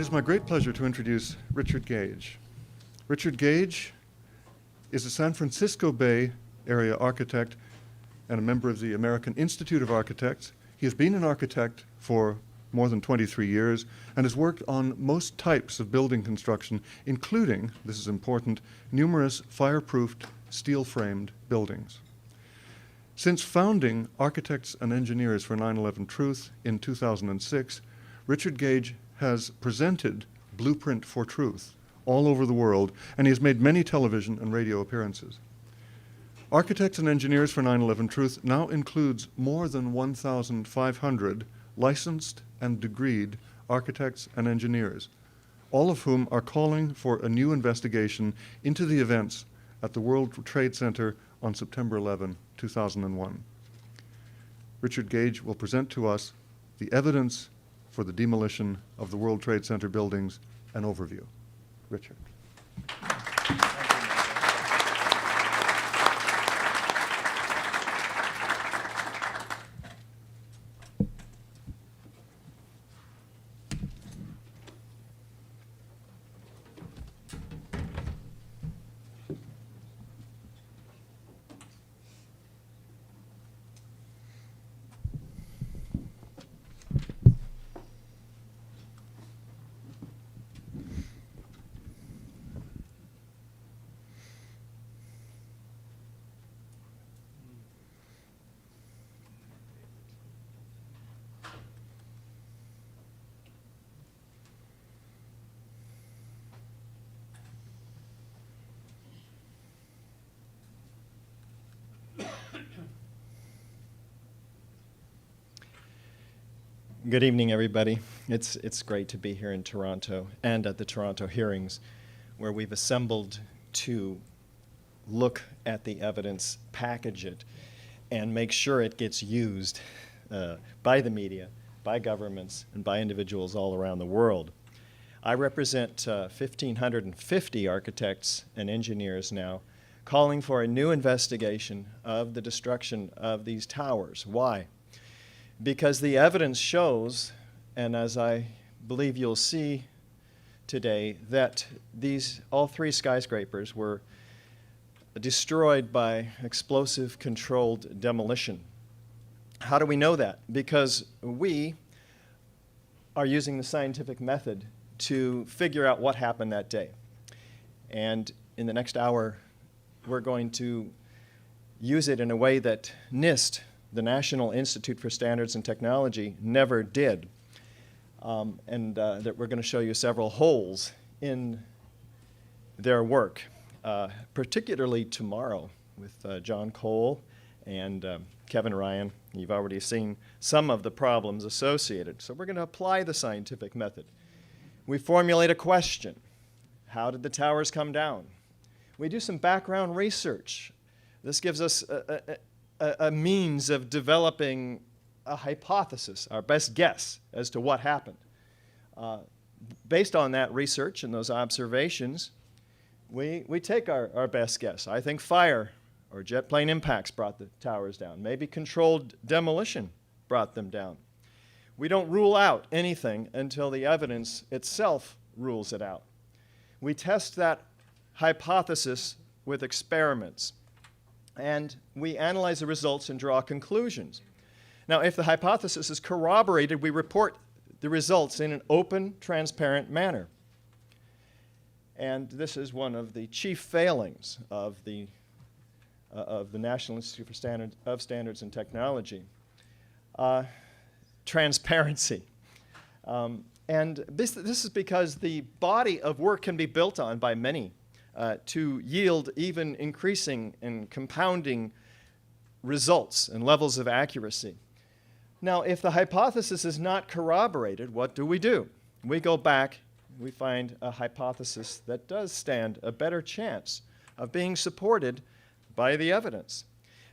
It is my great pleasure to introduce Richard Gage. Richard Gage is a San Francisco Bay Area architect and a member of the American Institute of Architects. He has been an architect for more than 23 years and has worked on most types of building construction, including, this is important, numerous fireproofed, steel-framed buildings. Since founding Architects and Engineers for 9/11 Truth in 2006, Richard Gage has presented Blueprint for Truth all over the world, and he has made many television and radio appearances. Architects and Engineers for 9/11 Truth now includes more than 1,500 licensed and degreed architects and engineers, all of whom are calling for a new investigation into the events at the World Trade Center on September 11, 2001. Richard Gage will present to us the evidence for the demolition of the World Trade Center buildings, an overview. Richard. Good evening, everybody. It's great to be here in Toronto and at the Toronto hearings, where we've assembled to look at the evidence, package it, and make sure it gets used by the media, by governments, and by individuals all around the world. I represent 1,550 architects and engineers now, calling for a new investigation of the destruction of these towers. Why? Because the evidence shows, and as I believe you'll see today, that all three skyscrapers were destroyed by explosive controlled demolition. How do we know that? Because we are using the scientific method to figure out what happened that day. And in the next hour, we're going to use it in a way that NIST, the National Institute for Standards and Technology, never did. That we're going to show you several holes in their work, particularly tomorrow with John Cole and Kevin Ryan. You've already seen some of the problems associated. So we're going to apply the scientific method. We formulate a question. How did the towers come down? We do some background research. This gives us a means of developing a hypothesis, our best guess as to what happened. Based on that research and those observations, we take our best guess. I think fire or jet plane impacts brought the towers down. Maybe controlled demolition brought them down. We don't rule out anything until the evidence itself rules it out. We test that hypothesis with experiments, and we analyze the results and draw conclusions. Now, if the hypothesis is corroborated, we report the results in an open, transparent manner. And this is one of the chief failings of the National Institute for Standards and Technology. Transparency. And this is because the body of work can be built on by many to yield even increasing and compounding results and levels of accuracy. Now, if the hypothesis is not corroborated, what do? We go back, we find a hypothesis that does stand a better chance of being supported by the evidence.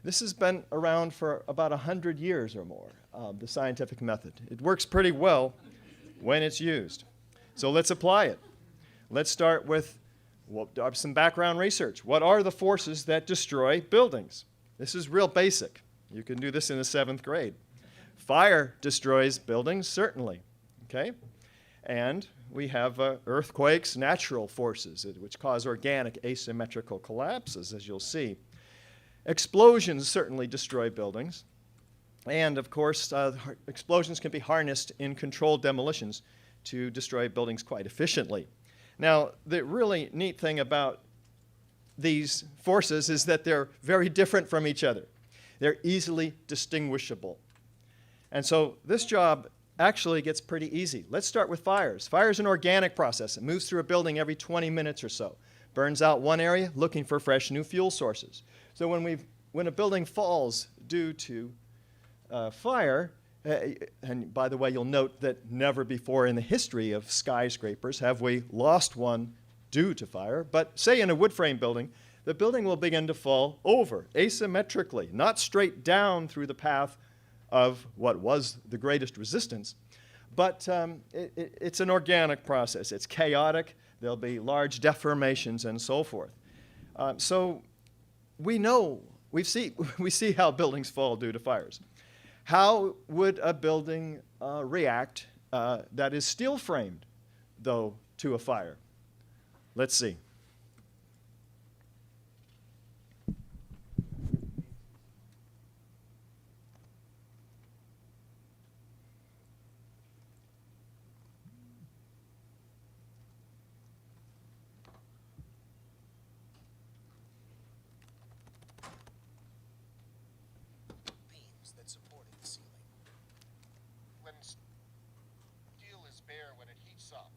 This has been around for about 100 years or more, the scientific method. It works pretty well when it's used. So let's apply it. Let's start with some background research. What are the forces that destroy buildings? This is real basic. You can do this in the 7th grade. Fire destroys buildings, certainly. Okay? And we have earthquakes, natural forces, which cause organic asymmetrical collapses, as you'll see. Explosions certainly destroy buildings. And of course, explosions can be harnessed in controlled demolitions to destroy buildings quite efficiently. Now, the really neat thing about these forces is that they're very different from each other. They're easily distinguishable. And so this job actually gets pretty easy. Let's start with fires. Fire is an organic process. It moves through a building every 20 minutes or so. Burns out one area, looking for fresh new fuel sources. So when a building falls due to fire, and by the way, you'll note that never before in the history of skyscrapers have we lost one due to fire. But say in a wood frame building, the building will begin to fall over asymmetrically, not straight down through the path of what was the greatest resistance, but it's an organic process. It's chaotic. There'll be large deformations and so forth. So we know, we see how buildings fall due to fires. How would a building react that is steel framed, though, to a fire? Let's see. Supported the ceiling. When steel is bare, when it heats up,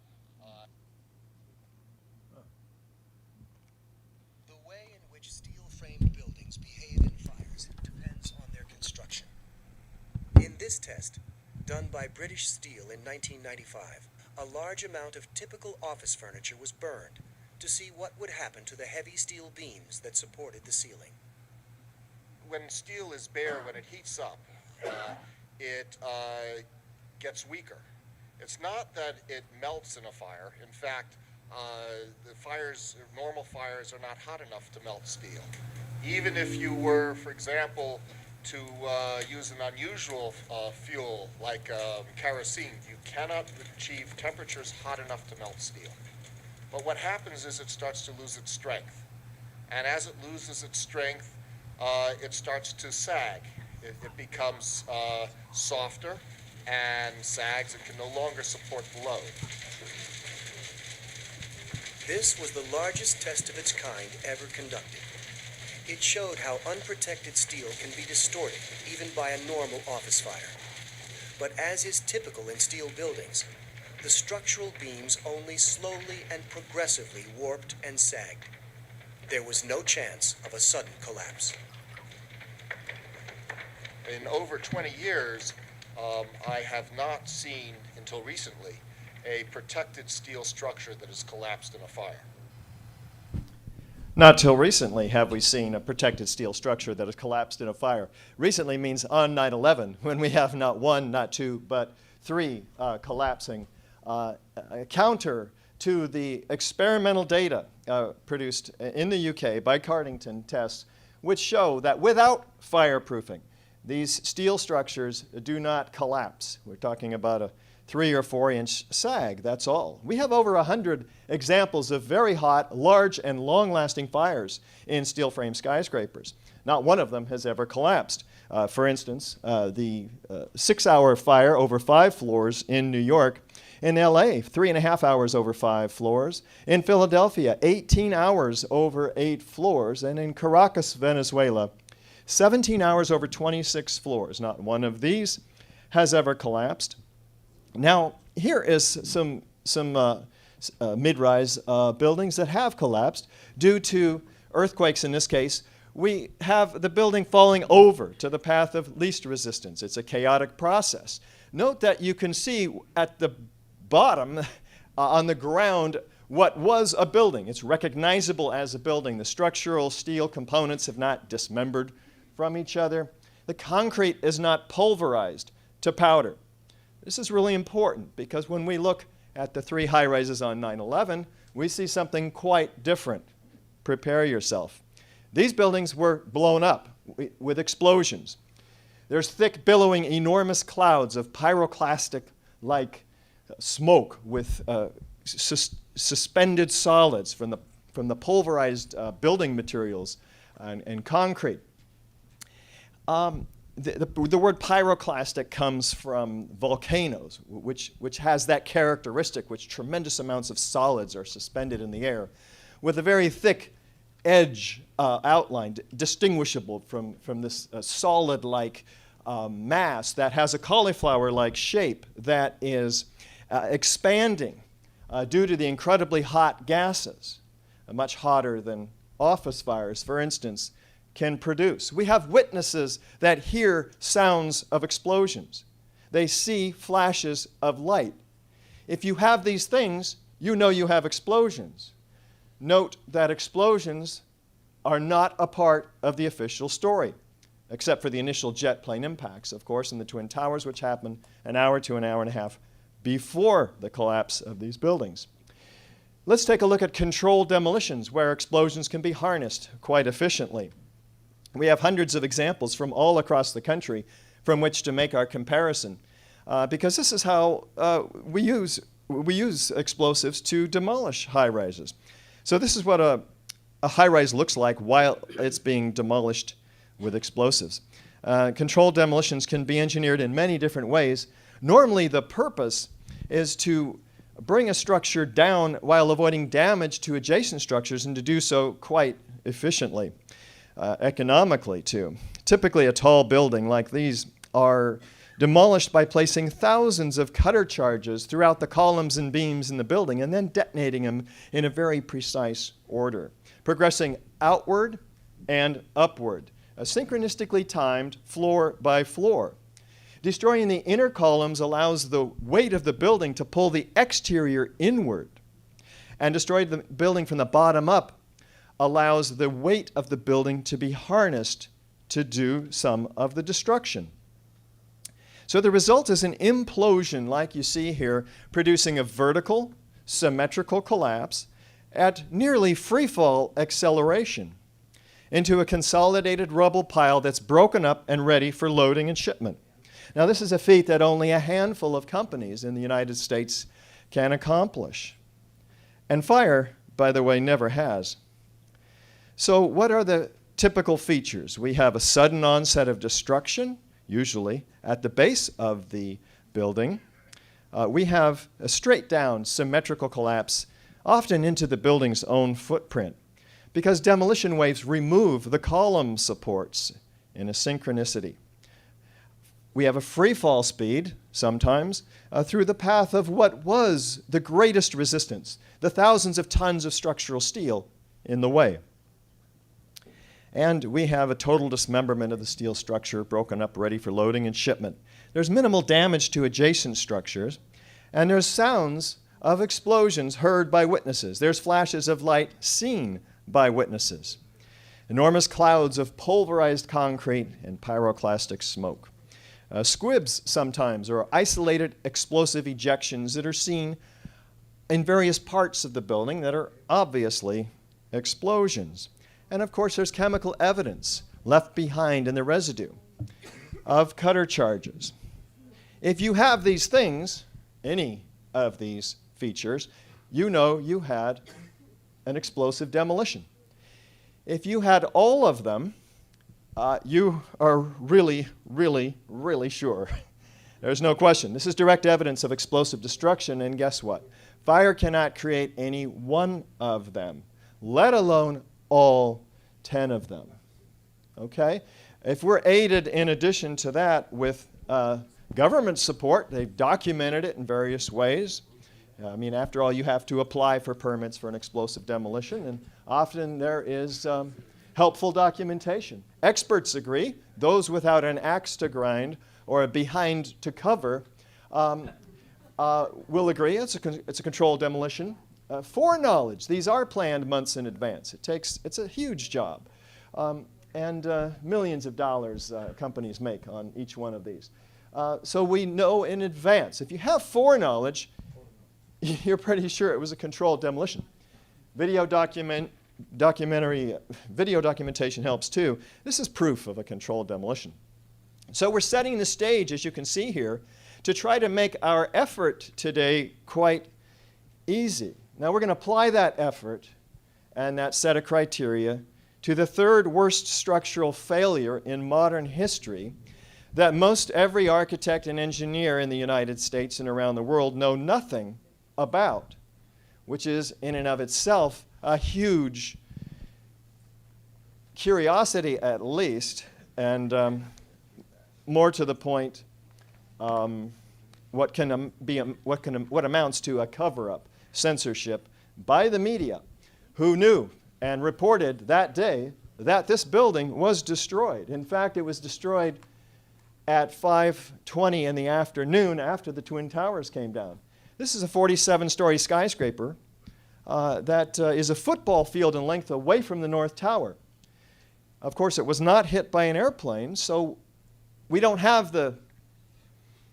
the way in which steel-framed buildings behave in fires depends on their construction. In this test, done by British Steel in 1995, a large amount of typical office furniture was burned to see what would happen to the heavy steel beams that supported the ceiling. When steel is bare, when it heats up, it gets weaker. It's not that it melts in a fire. In fact, normal fires are not hot enough to melt steel. Even if you were, for example, to use an unusual fuel like kerosene, you cannot achieve temperatures hot enough to melt steel. But what happens is it starts to lose its strength. And as it loses its strength, it starts to sag. It becomes softer and sags and can no longer support the load. This was the largest test of its kind ever conducted. It showed how unprotected steel can be distorted even by a normal office fire. But as is typical in steel buildings, the structural beams only slowly and progressively warped and sagged. There was no chance of a sudden collapse. In over 20 years, I have not seen, until recently, a protected steel structure that has collapsed in a fire. Not till recently have we seen a protected steel structure that has collapsed in a fire. Recently means on 9/11, when we have not one, not two, but three collapsing, counter to the experimental data produced in the UK by Cardington tests, which show that without fireproofing, these steel structures do not collapse. We're talking about a 3 or 4 inch sag, that's all. We have over 100 examples of very hot, large, and long-lasting fires in steel frame skyscrapers. Not one of them has ever collapsed. For instance, the 6-hour fire over 5 floors in New York. In LA, 3.5 hours over 5 floors. In Philadelphia, 18 hours over 8 floors. And in Caracas, Venezuela, 17 hours over 26 floors. Not one of these has ever collapsed. Now, here is some mid-rise buildings that have collapsed due to earthquakes. In this case, we have the building falling over to the path of least resistance. It's a chaotic process. Note that you can see at the bottom on the ground what was a building. It's recognizable as a building. The structural steel components have not dismembered from each other. The concrete is not pulverized to powder. This is really important because when we look at the 3 high-rises on 9/11, we see something quite different. Prepare yourself. These buildings were blown up with explosions. There's thick, billowing, enormous clouds of pyroclastic-like smoke with suspended solids from the pulverized building materials and concrete. The word pyroclastic comes from volcanoes, which has that characteristic, which tremendous amounts of solids are suspended in the air with a very thick edge outline, distinguishable from this solid-like mass that has a cauliflower-like shape that is expanding due to the incredibly hot gases, much hotter than office fires, for instance, can produce. We have witnesses that hear sounds of explosions. They see flashes of light. If you have these things, you know you have explosions. Note that explosions are not a part of the official story, except for the initial jet plane impacts, of course, in the Twin Towers, which happened an hour to an hour and a half before the collapse of these buildings. Let's take a look at controlled demolitions, where explosions can be harnessed quite efficiently. We have hundreds of examples from all across the country from which to make our comparison, because this is how we use explosives to demolish high-rises. So this is what a high-rise looks like while it's being demolished with explosives. Controlled demolitions can be engineered in many different ways. Normally, the purpose is to bring a structure down while avoiding damage to adjacent structures, and to do so quite efficiently. Economically, too. Typically, a tall building like these are demolished by placing thousands of cutter charges throughout the columns and beams in the building and then detonating them in a very precise order, progressing outward and upward, synchronistically timed floor by floor. Destroying the inner columns allows the weight of the building to pull the exterior inward, and destroying the building from the bottom up allows the weight of the building to be harnessed to do some of the destruction. So the result is an implosion, like you see here, producing a vertical, symmetrical collapse at nearly freefall acceleration into a consolidated rubble pile that's broken up and ready for loading and shipment. Now, this is a feat that only a handful of companies in the United States can accomplish. And fire, by the way, never has. So what are the typical features? We have a sudden onset of destruction, usually at the base of the building. We have a straight down symmetrical collapse, often into the building's own footprint, because demolition waves remove the column supports in a synchronicity. We have a free fall speed, sometimes, through the path of what was the greatest resistance, the thousands of tons of structural steel in the way. And we have a total dismemberment of the steel structure, broken up, ready for loading and shipment. There's minimal damage to adjacent structures, and there's sounds of explosions heard by witnesses. There's flashes of light seen by witnesses. Enormous clouds of pulverized concrete and pyroclastic smoke. Squibs sometimes, or isolated explosive ejections that are seen in various parts of the building that are obviously explosions. And of course, there's chemical evidence left behind in the residue of cutter charges. If you have these things, any of these features, you know you had an explosive demolition. If you had all of them, you are really, really, really sure. There's no question. This is direct evidence of explosive destruction, and guess what? Fire cannot create any one of them, let alone all 10 of them. Okay? If we're aided in addition to that with government support, they've documented it in various ways. I mean, after all, you have to apply for permits for an explosive demolition, and often there is helpful documentation. Experts agree. Those without an axe to grind or a behind to cover will agree. It's a controlled demolition. Foreknowledge. These are planned months in advance. It's a huge job. And millions of dollars companies make on each one of these. So we know in advance. If you have foreknowledge, you're pretty sure it was a controlled demolition. Video documentation helps too. This is proof of a controlled demolition. So we're setting the stage, as you can see here, to try to make our effort today quite easy. Now we're going to apply that effort and that set of criteria to the third worst structural failure in modern history that most every architect and engineer in the United States and around the world know nothing about, which is in and of itself a huge curiosity at least, and more to the point, what amounts to a cover-up, censorship by the media, who knew and reported that day that this building was destroyed. In fact, it was destroyed at 5:20 in the afternoon after the Twin Towers came down. This is a 47-story skyscraper that is a football field in length away from the North Tower. Of course, it was not hit by an airplane, so we don't have the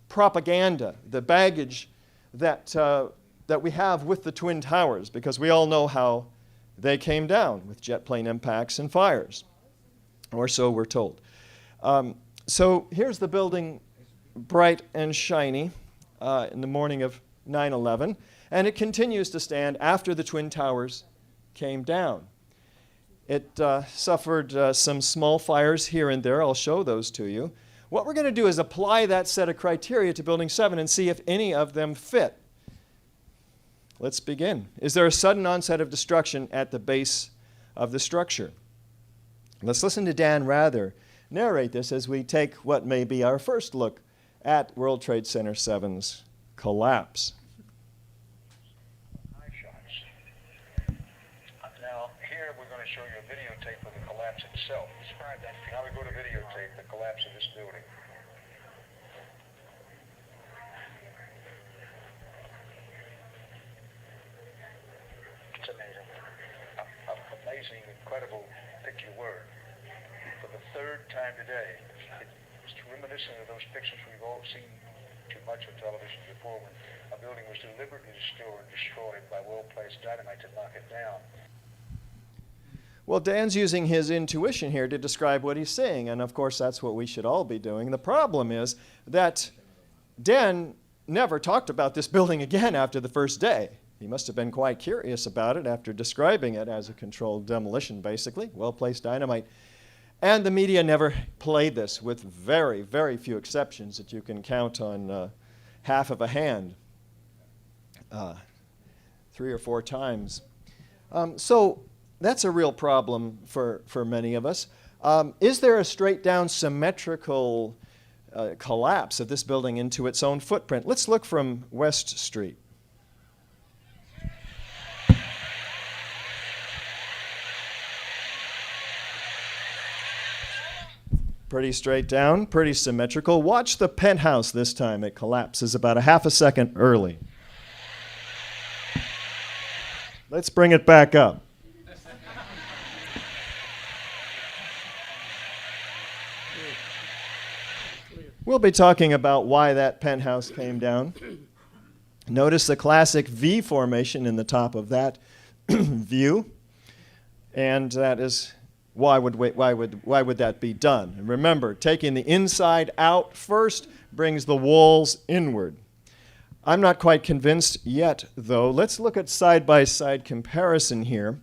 propaganda, the baggage that we have with the Twin Towers, because we all know how they came down with jet plane impacts and fires, or so we're told. So here's the building, bright and shiny, in the morning of 9/11, and it continues to stand after the Twin Towers came down. It suffered some small fires here and there. I'll show those to you. What we're going to do is apply that set of criteria to Building 7 and see if any of them fit. Let's begin. Is there a sudden onset of destruction at the base of the structure? Let's listen to Dan Rather narrate this as we take what may be our first look at World Trade Center 7's collapse. High shots. Now, here we're going to show you a videotape of the collapse itself. Describe that. Now we go to videotape the collapse of this building. It's amazing. Amazing, incredible, pick your word. For the third time today, it's reminiscent of those pictures we've all seen too much on television before, when a building was deliberately destroyed by well-placed dynamite to knock it down. Well, Dan's using his intuition here to describe what he's seeing, and of course that's what we should all be doing. The problem is that Dan never talked about this building again after the first day. He must have been quite curious about it after describing it as a controlled demolition, basically, well-placed dynamite. And the media never played this, with very, very few exceptions that you can count on half of a hand, 3 or 4 times. So that's a real problem for many of us. Is there a straight-down symmetrical collapse of this building into its own footprint? Let's look from West Street. Pretty straight down, pretty symmetrical. Watch the penthouse this time. It collapses about a half a second early. Let's bring it back up. We'll be talking about why that penthouse came down. Notice the classic V formation in the top of that view, and that is why would that be done? And remember, taking the inside out first brings the walls inward. I'm not quite convinced yet, though. Let's look at side-by-side comparison here.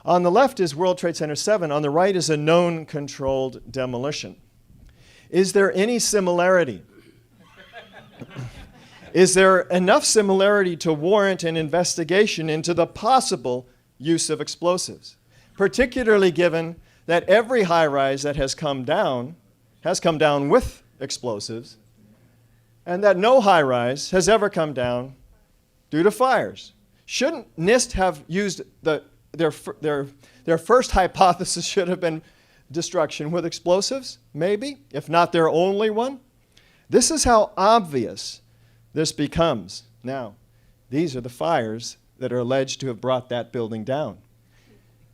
On the left is World Trade Center 7. On the right is a known controlled demolition. Is there any similarity? Is there enough similarity to warrant an investigation into the possible use of explosives, particularly given that every high-rise that has come down with explosives, and that no high-rise has ever come down due to fires? Shouldn't NIST have used their first hypothesis should have been destruction with explosives, maybe, if not their only one? This is how obvious this becomes. Now, these are the fires that are alleged to have brought that building down.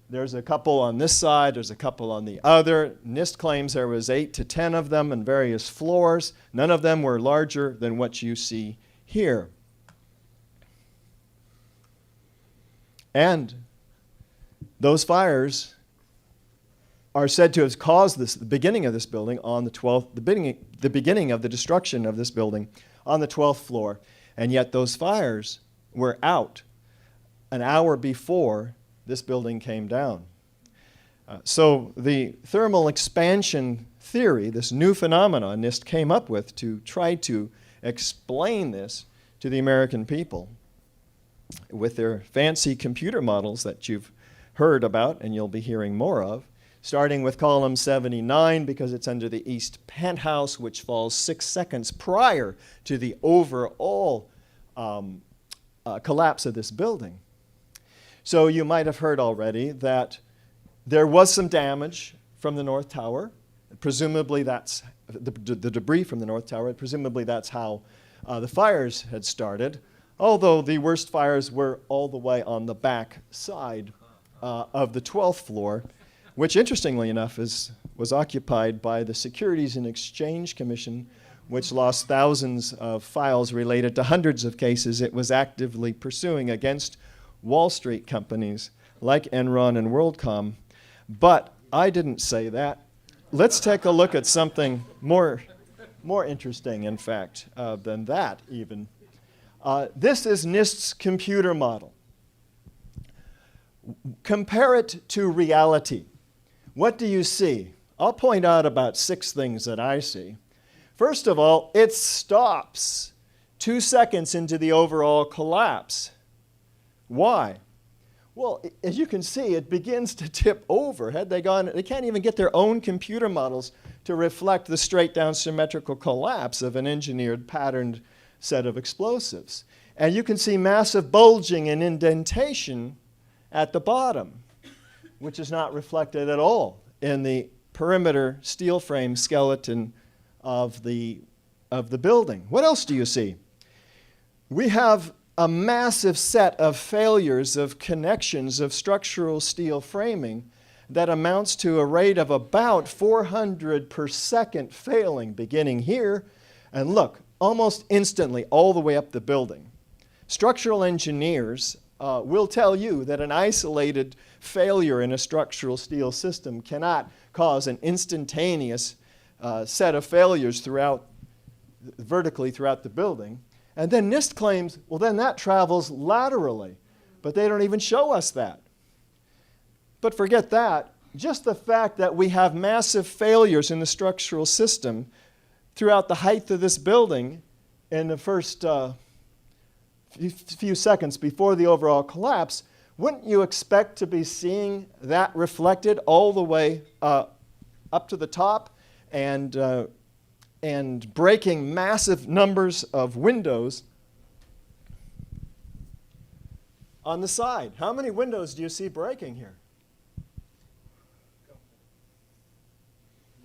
There's a couple on this side, there's a couple on the other. NIST claims there was 8 to 10 of them in various floors. None of them were larger than what you see here. And those fires are said to have caused the beginning of this building on the 12th, the beginning of the destruction of this building on the 12th floor. And yet those fires were out an hour before this building came down. So the thermal expansion theory, this new phenomenon NIST came up with to try to explain this to the American people with their fancy computer models that you've heard about and you'll be hearing more of, starting with column 79 because it's under the east penthouse, which falls 6 seconds prior to the overall collapse of this building. So you might have heard already that there was some damage from the North Tower. Presumably that's the debris from the North Tower. Presumably that's how the fires had started, although the worst fires were all the way on the back side of the 12th floor, which interestingly enough was occupied by the Securities and Exchange Commission, which lost thousands of files related to hundreds of cases it was actively pursuing against Wall Street companies like Enron and WorldCom. But I didn't say that. Let's take a look at something more interesting, in fact, than that even. This is NIST's computer model. Compare it to reality. What do you see? I'll point out about 6 things that I see. First of all, it stops 2 seconds into the overall collapse. Why? Well, as you can see, it begins to tip over. Had they gone, they can't even get their own computer models to reflect the straight down symmetrical collapse of an engineered patterned set of explosives. And you can see massive bulging and indentation at the bottom, which is not reflected at all in the perimeter steel frame skeleton of the building. What else do you see? We have a massive set of failures of connections of structural steel framing that amounts to a rate of about 400 per second failing beginning here, and look, almost instantly all the way up the building. Structural engineers will tell you that an isolated failure in a structural steel system cannot cause an instantaneous set of failures vertically throughout the building. And then NIST claims, well, then that travels laterally. But they don't even show us that. But forget that. Just the fact that we have massive failures in the structural system throughout the height of this building in the first few seconds before the overall collapse, wouldn't you expect to be seeing that reflected all the way up to the top and breaking massive numbers of windows on the side? How many windows do you see breaking here?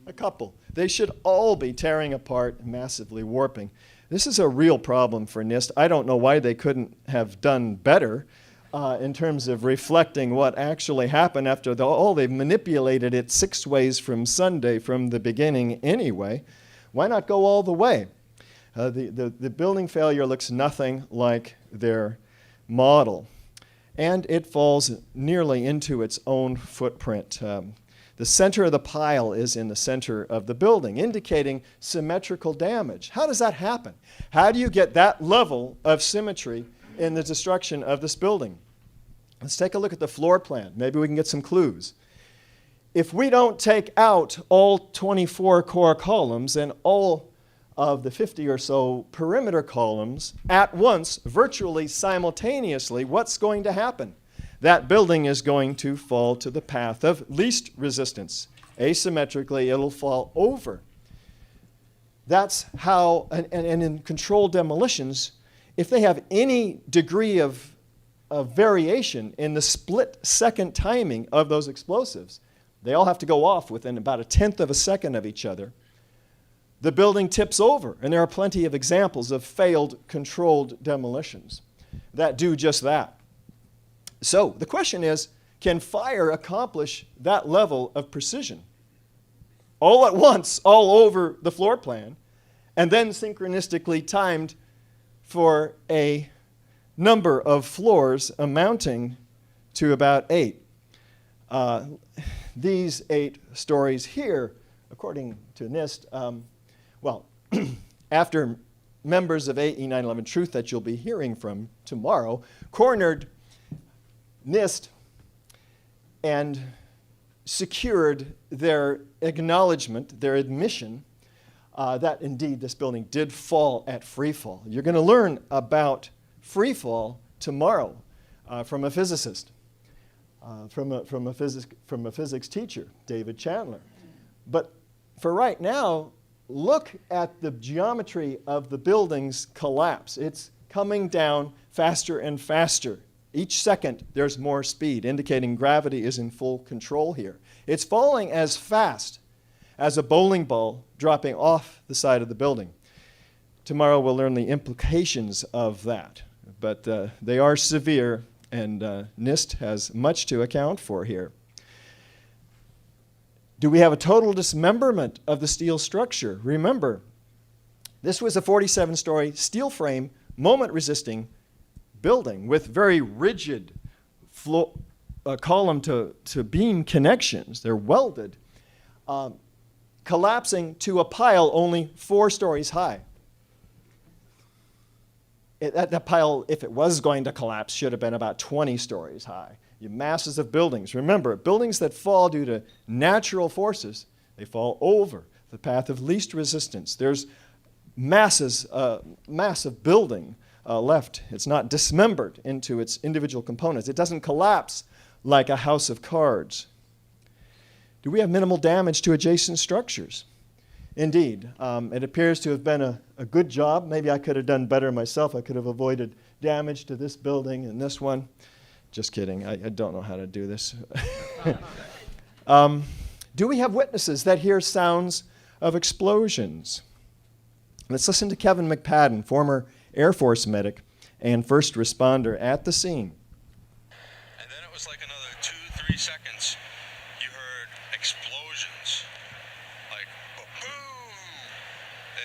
A couple. They should all be tearing apart, massively warping. This is a real problem for NIST. I don't know why they couldn't have done better in terms of reflecting what actually happened after they've manipulated it 6 ways from Sunday from the beginning anyway. Why not go all the way? The building failure looks nothing like their model, and it falls nearly into its own footprint. The center of the pile is in the center of the building, indicating symmetrical damage. How does that happen? How do you get that level of symmetry in the destruction of this building? Let's take a look at the floor plan. Maybe we can get some clues. If we don't take out all 24 core columns and all of the 50 or so perimeter columns at once, virtually simultaneously, what's going to happen? That building is going to fall to the path of least resistance. Asymmetrically, it'll fall over. That's how, and in controlled demolitions, if they have any degree of variation in the split-second timing of those explosives, they all have to go off within about 1/10 of a second of each other. The building tips over, and there are plenty of examples of failed controlled demolitions that do just that. So the question is, can fire accomplish that level of precision? All at once, all over the floor plan, and then synchronistically timed for a number of floors amounting to about 8. These 8 stories here, according to NIST, after members of AE 911 Truth that you'll be hearing from tomorrow cornered NIST and secured their acknowledgement, their admission, that indeed this building did fall at free fall. You're going to learn about free fall tomorrow from a physicist, from a physics teacher, David Chandler. But for right now, look at the geometry of the building's collapse. It's coming down faster and faster. Each second, there's more speed, indicating gravity is in full control here. It's falling as fast as a bowling ball dropping off the side of the building. Tomorrow, we'll learn the implications of that. But they are severe, and NIST has much to account for here. Do we have a total dismemberment of the steel structure? Remember, this was a 47-story steel frame, moment-resisting building with very rigid column to beam connections. They're welded, collapsing to a pile only 4 stories high. That pile, if it was going to collapse, should have been about 20 stories high. You masses of buildings. Remember, buildings that fall due to natural forces, they fall over the path of least resistance. There's massive building left. It's not dismembered into its individual components. It doesn't collapse like a house of cards. Do we have minimal damage to adjacent structures? Indeed. It appears to have been a good job. Maybe I could have done better myself. I could have avoided damage to this building and this one. Just kidding. I don't know how to do this. Do we have witnesses that hear sounds of explosions? Let's listen to Kevin McPadden, former Air Force medic and first responder at the scene. And then it was like another 2-3 seconds. You heard explosions, like boom.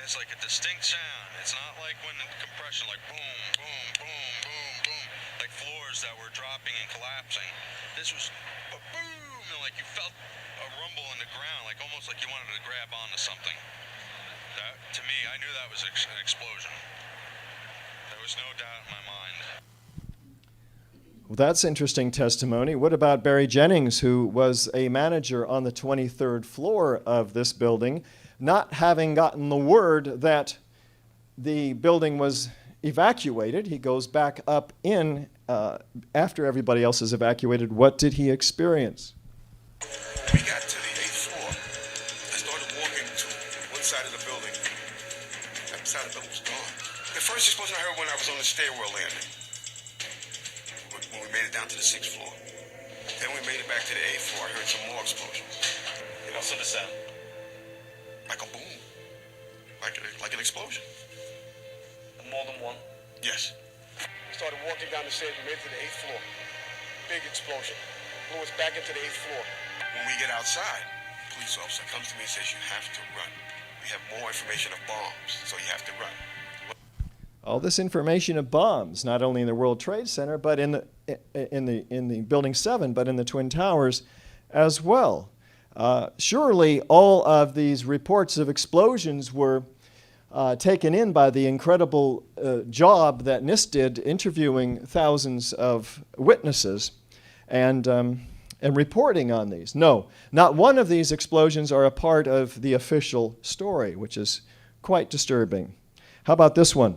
It's like a distinct sound. It's not like when the compression, like boom, boom, boom, boom, boom, like floors that were dropping and collapsing. This was boom, and like you felt a rumble in the ground, like almost like you wanted to grab onto something. That, to me, I knew that was an explosion. There was no doubt in my mind. Well, that's interesting testimony. What about Barry Jennings, who was a manager on the 23rd floor of this building, not having gotten the word that the building was evacuated? He goes back up in after everybody else is evacuated. What did he experience? We got to the 8th floor. I started walking to one side of the building. That side of the building was gone. The first explosion I heard when I was on the stairwell landing. When we made it down to the 6th floor. Then we made it back to the 8th floor. I heard some more explosions. What's the sound? Like a boom. Like an explosion. More than one? Yes. We started walking down the stairs. We made it to the 8th floor. Big explosion. Blew us back into the 8th floor. When we get outside, a police officer comes to me and says, you have to run. We have more information of bombs, so you have to run. All this information of bombs, not only in the World Trade Center, but in the Building 7, but in the Twin Towers as well. Surely all of these reports of explosions were taken in by the incredible job that NIST did interviewing thousands of witnesses and reporting on these. No, not one of these explosions are a part of the official story, which is quite disturbing. How about this one?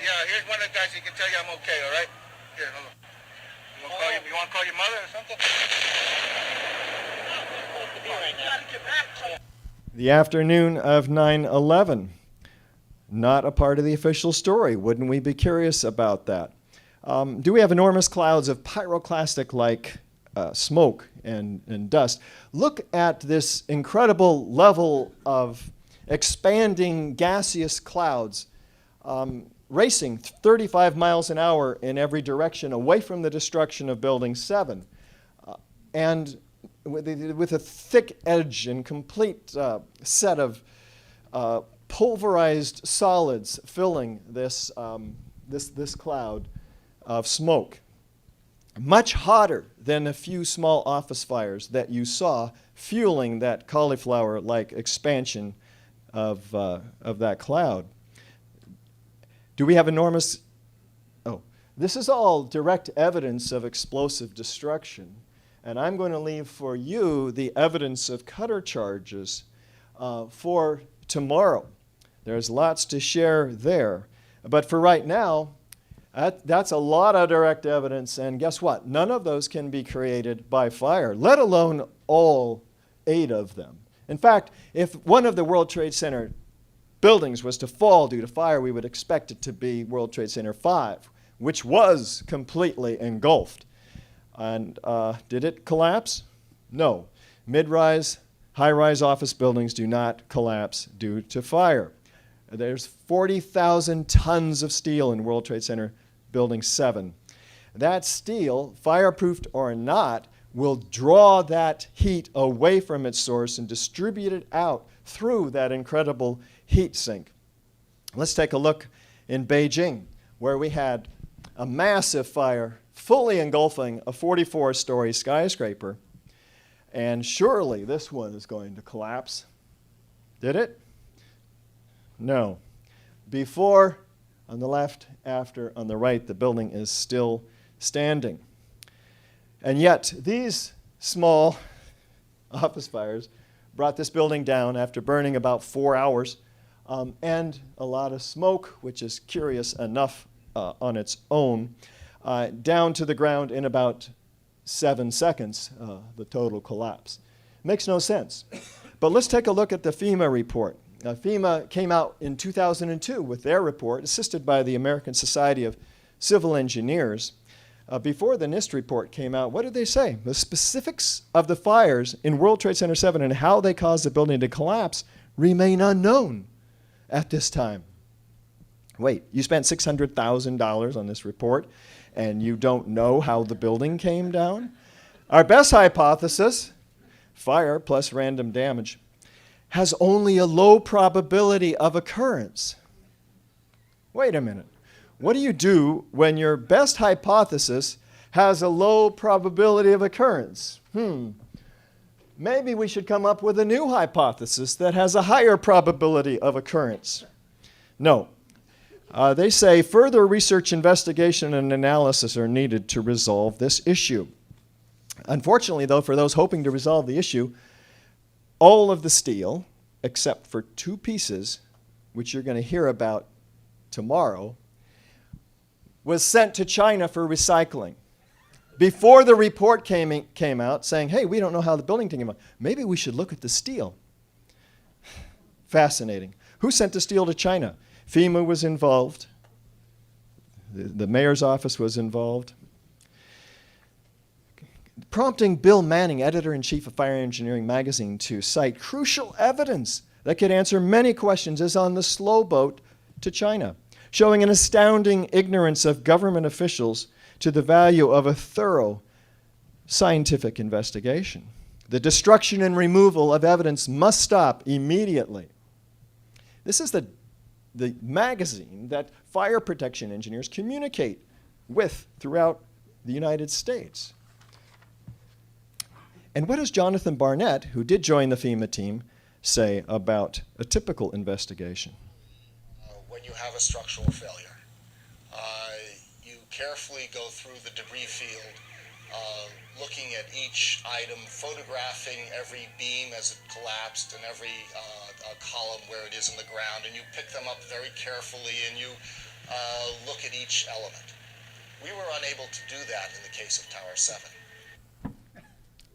Yeah, here's one of the guys. He can tell you I'm okay, all right? Here, hold on. You want to call your mother or something? The afternoon of 9/11. Not a part of the official story. Wouldn't we be curious about that? Do we have enormous clouds of pyroclastic-like smoke and dust? Look at this incredible level of expanding gaseous clouds racing 35 miles an hour in every direction away from the destruction of Building 7. And with a thick edge and complete set of pulverized solids filling this cloud of smoke. Much hotter than a few small office fires that you saw fueling that cauliflower-like expansion of that cloud. Do we have enormous... Oh, this is all direct evidence of explosive destruction. And I'm going to leave for you the evidence of cutter charges for tomorrow. There's lots to share there. But for right now, that's a lot of direct evidence. And guess what? None of those can be created by fire, let alone all 8 of them. In fact, if one of the World Trade Center buildings was to fall due to fire, we would expect it to be World Trade Center 5, which was completely engulfed. And did it collapse? No. Mid-rise, high-rise office buildings do not collapse due to fire. There's 40,000 tons of steel in World Trade Center Building 7. That steel, fireproofed or not, will draw that heat away from its source and distribute it out through that incredible heat sink. Let's take a look in Beijing, where we had a massive fire fully engulfing a 44-story skyscraper. And surely this one is going to collapse. Did it? No. Before, on the left, after, on the right, the building is still standing. And yet, these small office fires brought this building down after burning about 4 hours, and a lot of smoke, which is curious enough on its own, down to the ground in about 7 seconds, the total collapse. Makes no sense. But let's take a look at the FEMA report. FEMA came out in 2002 with their report, assisted by the American Society of Civil Engineers. Before the NIST report came out, what did they say? The specifics of the fires in World Trade Center 7 and how they caused the building to collapse remain unknown at this time. Wait, you spent $600,000 on this report and you don't know how the building came down? Our best hypothesis, fire plus random damage, has only a low probability of occurrence. Wait a minute. What do you do when your best hypothesis has a low probability of occurrence? Maybe we should come up with a new hypothesis that has a higher probability of occurrence. No. They say further research, investigation, and analysis are needed to resolve this issue. Unfortunately, though, for those hoping to resolve the issue, all of the steel, except for 2 pieces, which you're going to hear about tomorrow, was sent to China for recycling. Before the report came out saying, hey, we don't know how the building came out. Maybe we should look at the steel. Fascinating. Who sent the steel to China? FEMA was involved. The mayor's office was involved. Prompting Bill Manning, editor-in-chief of Fire Engineering magazine, to cite crucial evidence that could answer many questions is on the slow boat to China, showing an astounding ignorance of government officials to the value of a thorough scientific investigation. The destruction and removal of evidence must stop immediately. This is the magazine that fire protection engineers communicate with throughout the United States. And what does Jonathan Barnett, who did join the FEMA team, say about a typical investigation? When you have a structural failure, you carefully go through the debris field, looking at each item, photographing every beam as it collapsed and every column where it is in the ground, and you pick them up very carefully and you look at each element. We were unable to do that in the case of Tower 7.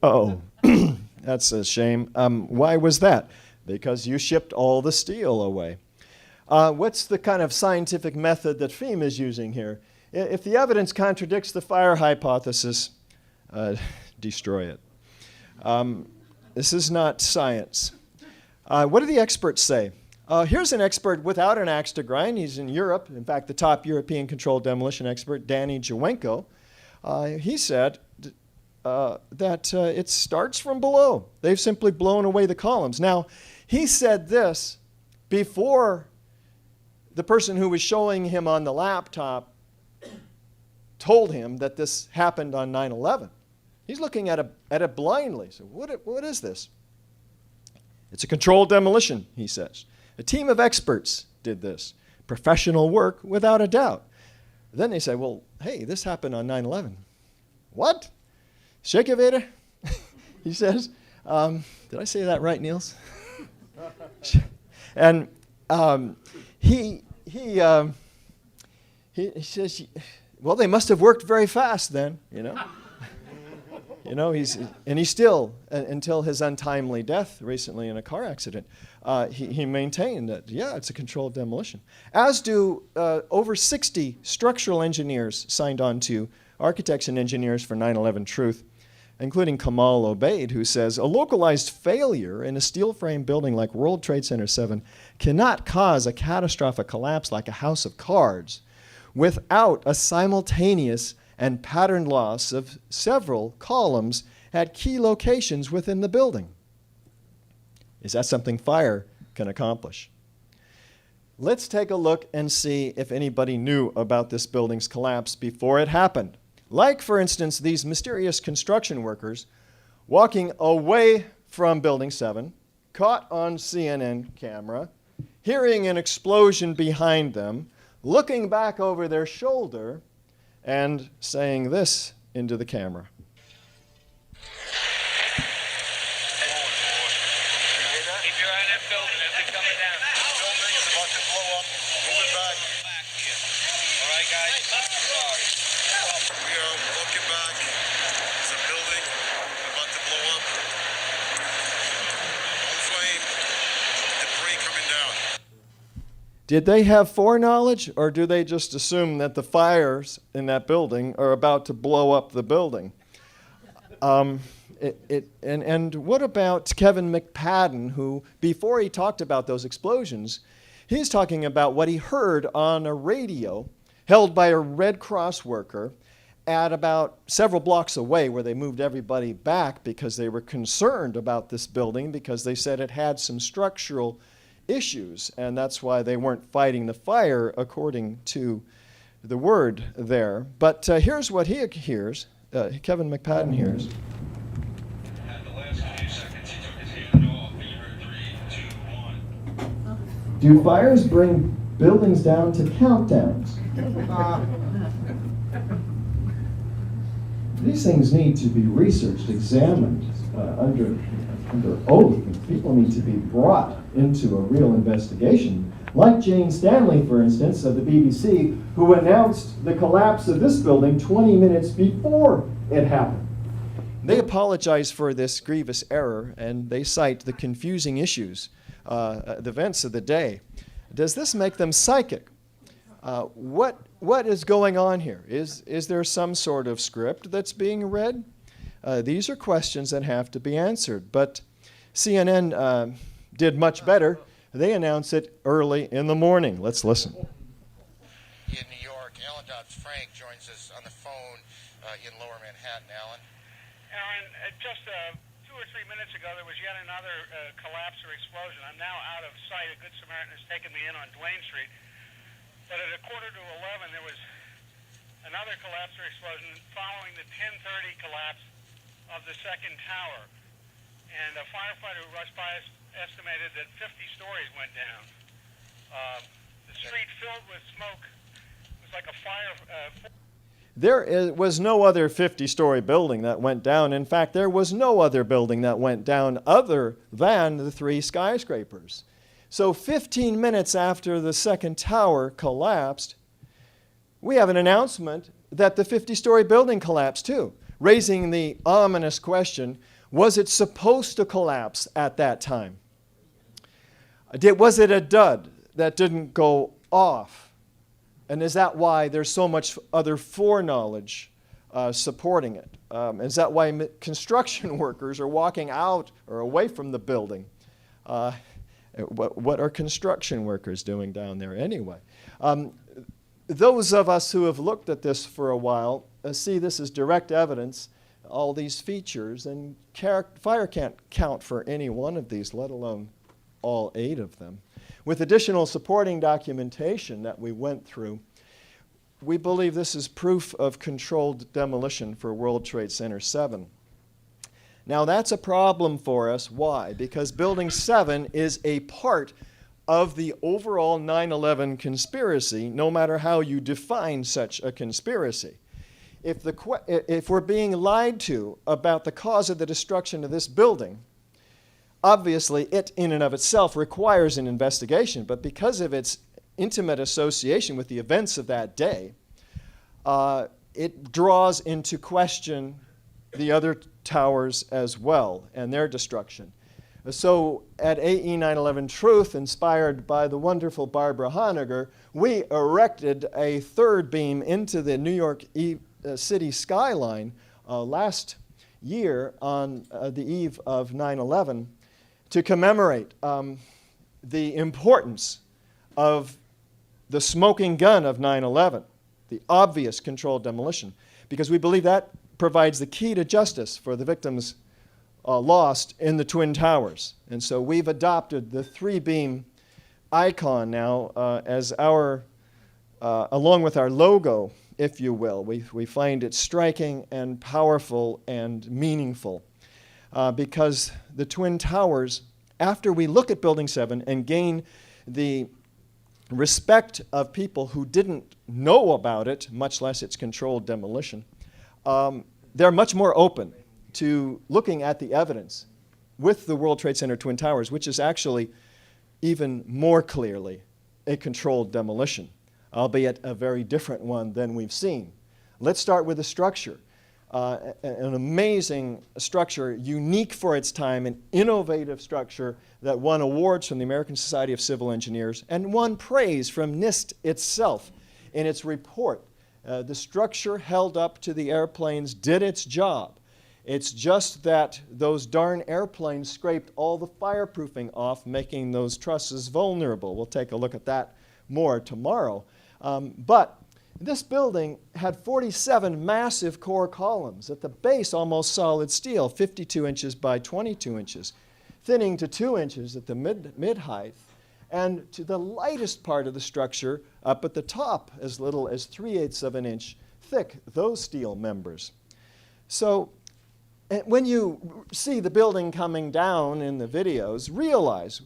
Oh, that's a shame. Why was that? Because you shipped all the steel away. What's the kind of scientific method that FEMA is using here? If the evidence contradicts the fire hypothesis, destroy it. This is not science. What do the experts say? Here's an expert without an axe to grind. He's in Europe. In fact, the top European controlled demolition expert, Danny Jawenko, he said that it starts from below. They've simply blown away the columns. Now, he said this before the person who was showing him on the laptop told him that this happened on 9/11. He's looking at it blindly. So what is this? It's a controlled demolition, he says. A team of experts did this professional work without a doubt. Then they say, well, hey, this happened on 9/11. What? Shekeveda? He says. Did I say that right, Niels? And he says, well, they must have worked very fast then, you know. He's still, until his untimely death recently in a car accident, he maintained that, yeah, it's a controlled demolition. As do over 60 structural engineers signed on to Architects and Engineers for 9/11 Truth, including Kamal Obeid, who says, a localized failure in a steel frame building like World Trade Center 7 cannot cause a catastrophic collapse like a house of cards without a simultaneous and patterned loss of several columns at key locations within the building. Is that something fire can accomplish? Let's take a look and see if anybody knew about this building's collapse before it happened. Like, for instance, these mysterious construction workers walking away from Building 7, caught on CNN camera, hearing an explosion behind them, looking back over their shoulder, and saying this into the camera. Keep your eye on that building as they're coming down. Building is about to blow up. Moving back. Back here. All right, guys. Sorry. We are looking back. It's a building about to blow up. Old flame, debris coming down. Did they have foreknowledge, or do they just assume that the fires in that building are about to blow up the building? And what about Kevin McPadden, who, before he talked about those explosions, he's talking about what he heard on a radio held by a Red Cross worker at about several blocks away, where they moved everybody back because they were concerned about this building because they said it had some structural issues, and that's why they weren't fighting the fire according to the word there. But here's what he hears, Kevin McPadden hears. At the last few seconds, he took his hand off, and you heard 3, 2, 1. Do fires bring buildings down to countdowns? These things need to be researched, examined under oath, and people need to be brought into a real investigation. Like Jane Stanley, for instance, of the BBC, who announced the collapse of this building 20 minutes before it happened. They apologize for this grievous error, and they cite the confusing issues, the events of the day. Does this make them psychic? What is going on here? Is there some sort of script that's being read? These are questions that have to be answered. But CNN did much better. They announced it early in the morning. Let's listen. In New York, Alan Dodd-Frank joins us on the phone in Lower Manhattan. Alan? Aaron, just 2 or 3 minutes ago, there was yet another collapse or explosion. I'm now out of sight. A Good Samaritan has taken me in on Duane Street. But at 11:15, there was another collapse or explosion following the 10:30 collapse of the second tower. And a firefighter who rushed by us estimated that 50 stories went down. The street filled with smoke. It was like a fire. There was no other 50-story building that went down. In fact, there was no other building that went down other than the 3 skyscrapers. So 15 minutes after the second tower collapsed, we have an announcement that the 50-story building collapsed too, raising the ominous question, was it supposed to collapse at that time? Was it a dud that didn't go off? And is that why there's so much other foreknowledge supporting it? Is that why construction workers are walking out or away from the building? What are construction workers doing down there anyway? Those of us who have looked at this for a while see this as direct evidence, all these features, and fire can't count for any one of these, let alone all 8 of them. With additional supporting documentation that we went through, we believe this is proof of controlled demolition for World Trade Center 7. Now that's a problem for us. Why? Because Building 7 is a part of the overall 9/11 conspiracy, no matter how you define such a conspiracy. If we're being lied to about the cause of the destruction of this building, obviously it in and of itself requires an investigation, but because of its intimate association with the events of that day, it draws into question the other towers as well and their destruction. So at AE 9/11 Truth, inspired by the wonderful Barbara Honegger, we erected a third beam into the New York City skyline last year on the eve of 9/11 to commemorate the importance of the smoking gun of 9/11, the obvious controlled demolition, because we believe that provides the key to justice for the victims lost in the Twin Towers. And so we've adopted the three-beam icon now as our, along with our logo, if you will. We find it striking and powerful and meaningful because the Twin Towers, after we look at Building 7 and gain the respect of people who didn't know about it, much less its controlled demolition, they're much more open to looking at the evidence with the World Trade Center Twin Towers, which is actually even more clearly a controlled demolition, albeit a very different one than we've seen. Let's start with the structure. An amazing structure, unique for its time, an innovative structure that won awards from the American Society of Civil Engineers and won praise from NIST itself in its report. The structure held up to the airplanes, did its job. It's just that those darn airplanes scraped all the fireproofing off, making those trusses vulnerable. We'll take a look at that more tomorrow. But this building had 47 massive core columns. At the base, almost solid steel, 52 inches by 22 inches, thinning to 2 inches at the mid-height, and to the lightest part of the structure, up at the top, as little as 3/8 of an inch thick, those steel members. So when you see the building coming down in the videos, realize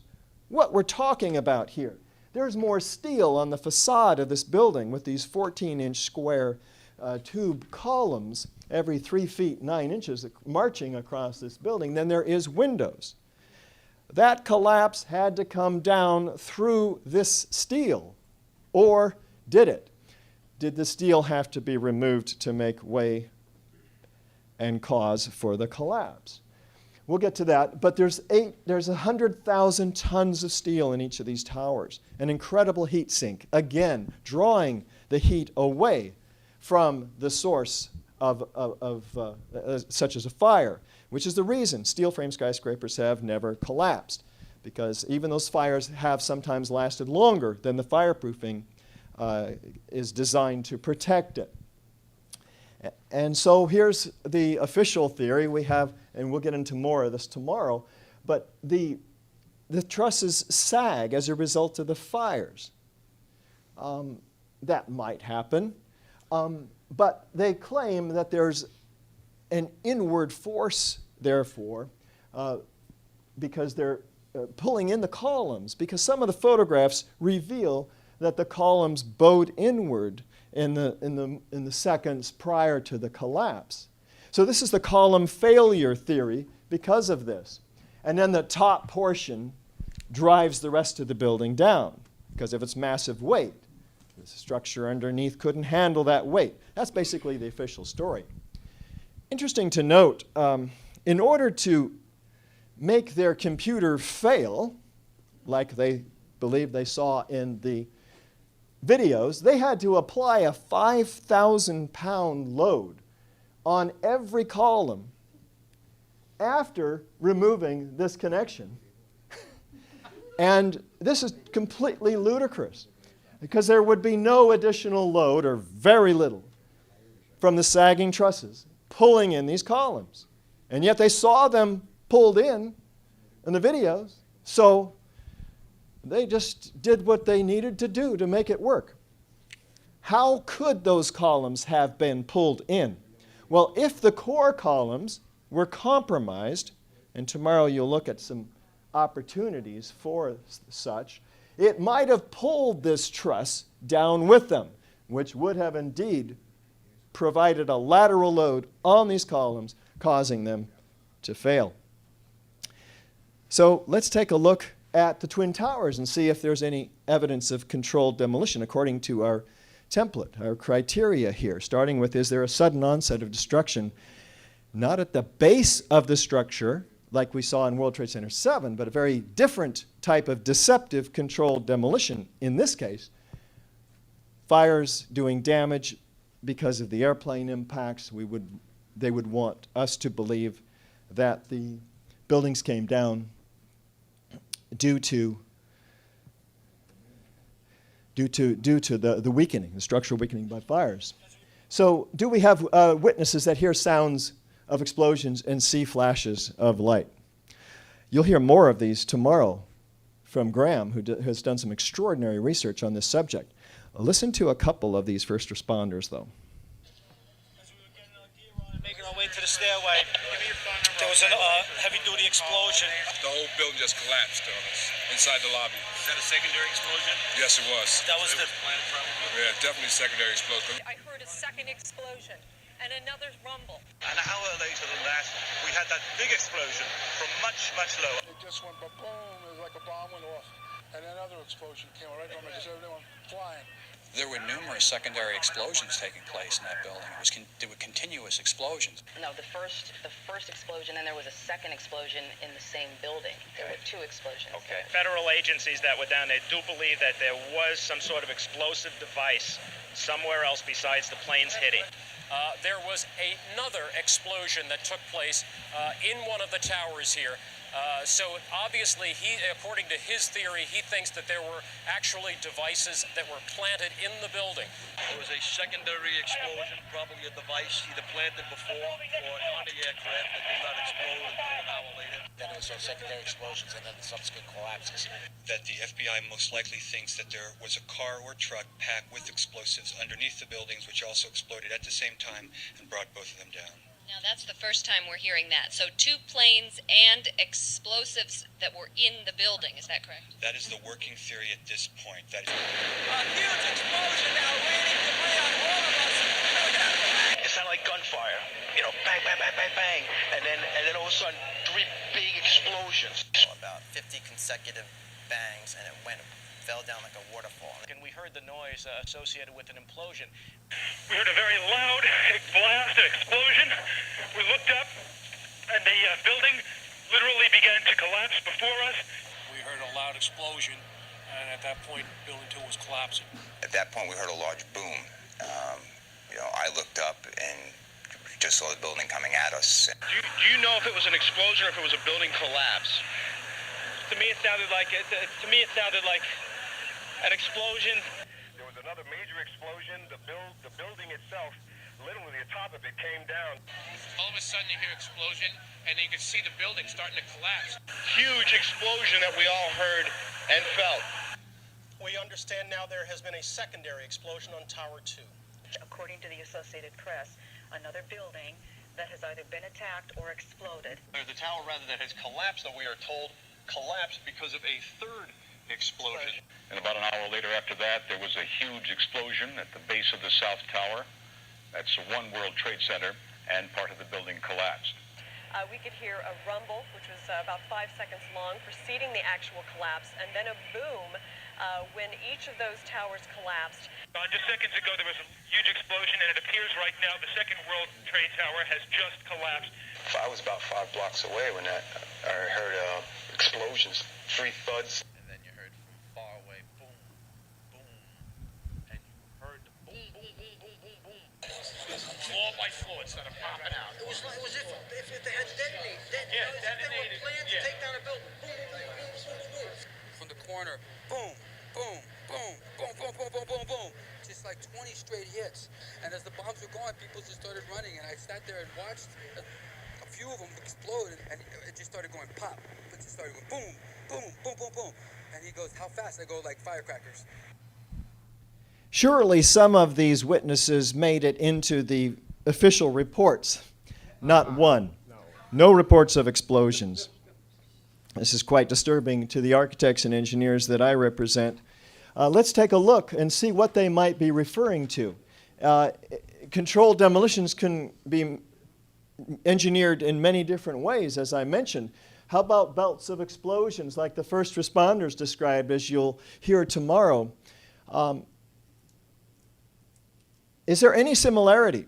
what we're talking about here. There's more steel on the facade of this building with these 14-inch square tube columns every 3 feet 9 inches marching across this building than there is windows. That collapse had to come down through this steel, or did it? Did the steel have to be removed to make way and cause for the collapse? We'll get to that, but there's 100,000 tons of steel in each of these towers, an incredible heat sink, again, drawing the heat away from the source of such as a fire, which is the reason steel frame skyscrapers have never collapsed, because even those fires have sometimes lasted longer than the fireproofing is designed to protect it. And so here's the official theory we have, and we'll get into more of this tomorrow, but the trusses sag as a result of the fires. That might happen, but they claim that there's an inward force, therefore, because they're pulling in the columns, because some of the photographs reveal that the columns bowed inward in the seconds prior to the collapse. So this is the column failure theory because of this. And then the top portion drives the rest of the building down because of its massive weight. The structure underneath couldn't handle that weight. That's basically the official story. Interesting to note, in order to make their computer fail, like they believe they saw in the videos, they had to apply a 5,000-pound load on every column after removing this connection. And this is completely ludicrous because there would be no additional load, or very little, from the sagging trusses pulling in these columns. And yet they saw them pulled in the videos, so they just did what they needed to do to make it work. How could those columns have been pulled in? Well, if the core columns were compromised, and tomorrow you'll look at some opportunities for such, it might have pulled this truss down with them, which would have indeed provided a lateral load on these columns, causing them to fail. So let's take a look at the Twin Towers and see if there's any evidence of controlled demolition according to our template, our criteria here, starting with, is there a sudden onset of destruction, not at the base of the structure, like we saw in World Trade Center 7, but a very different type of deceptive controlled demolition in this case. Fires doing damage because of the airplane impacts. They would want us to believe that the buildings came down due to the weakening, the structural weakening by fires. So do we have witnesses that hear sounds of explosions and see flashes of light? You'll hear more of these tomorrow from Graham, who has done some extraordinary research on this subject. Listen to a couple of these first responders, though. Making our way to the stairway, there was a heavy-duty explosion. The whole building just collapsed on us inside the lobby. Is that a secondary explosion? Yes, it was. That was the planted probably. Yeah, definitely secondary explosion. I heard a second explosion and another rumble. An hour later than that, we had that big explosion from much, much lower. It just went boom, it was like a bomb went off. And another explosion came right from it, just everyone flying. There were numerous secondary explosions taking place in that building. There were continuous explosions. No, the first explosion, and there was a second explosion in the same building. There were two explosions. Okay. Federal agencies that were down there do believe that there was some sort of explosive device somewhere else besides the planes hitting. There was another explosion that took place in one of the towers here. So obviously, according to his theory, he thinks that there were actually devices that were planted in the building. There was a secondary explosion, probably a device either planted before or on the aircraft that did not explode until an hour later. Then there was those secondary explosions and then the subsequent collapses. That the FBI most likely thinks that there was a car or truck packed with explosives underneath the buildings, which also exploded at the same time and brought both of them down. Now, that's the first time we're hearing that. So 2 planes and explosives that were in the building. Is that correct? That is the working theory at this point. That is A huge explosion now, raining debris on all of us. It sounded like gunfire. You know, bang, bang, bang, bang, bang. And then all of a sudden, 3 big explosions. About 50 consecutive bangs, and it fell down like a waterfall. And we heard the noise associated with an implosion. We heard a very loud blast, an explosion. We looked up, and the building literally began to collapse before us. We heard a loud explosion, and at that point, Building 2 was collapsing. At that point, we heard a large boom. I looked up and just saw the building coming at us. Do you know if it was an explosion or if it was a building collapse? To me, it sounded like an explosion. There was another major explosion. The building itself, literally the top of it came down. All of a sudden you hear explosion, and you can see the building starting to collapse. Huge explosion that we all heard and felt. We understand now there has been a secondary explosion on Tower 2. According to the Associated Press, another building that has either been attacked or exploded. There's a tower rather that has collapsed, that we are told collapsed because of a third explosion. And about an hour later after that, there was a huge explosion at the base of the South Tower. That's One World Trade Center, and part of the building collapsed. We could hear a rumble, which was about 5 seconds long, preceding the actual collapse, and then a boom when each of those towers collapsed. Just seconds ago, there was a huge explosion, and it appears right now the second World Trade Tower has just collapsed. I was about 5 blocks away when I heard explosions, 3 thuds. And then you heard from far away, boom, boom, and you heard the boom, boom, boom, boom, boom, boom. Floor by floor, it started popping out. It was if they had detonated. Detonated. Planned to take down a building. Boom, boom, boom, boom, boom, boom. From the corner, boom, boom, boom, boom, boom, boom, boom, boom, boom. Just like 20 straight hits. And as the bombs were going, people just started running. And I sat there and watched a few of them explode. And it just started going pop. It just started going boom, boom, boom, boom, boom. And he goes, how fast? I go, like firecrackers. Surely some of these witnesses made it into the official reports. Not one. No reports of explosions. This is quite disturbing to the architects and engineers that I represent. Let's take a look and see what they might be referring to. Controlled demolitions can be engineered in many different ways, as I mentioned. How about belts of explosions like the first responders described, as you'll hear tomorrow? Is there any similarity?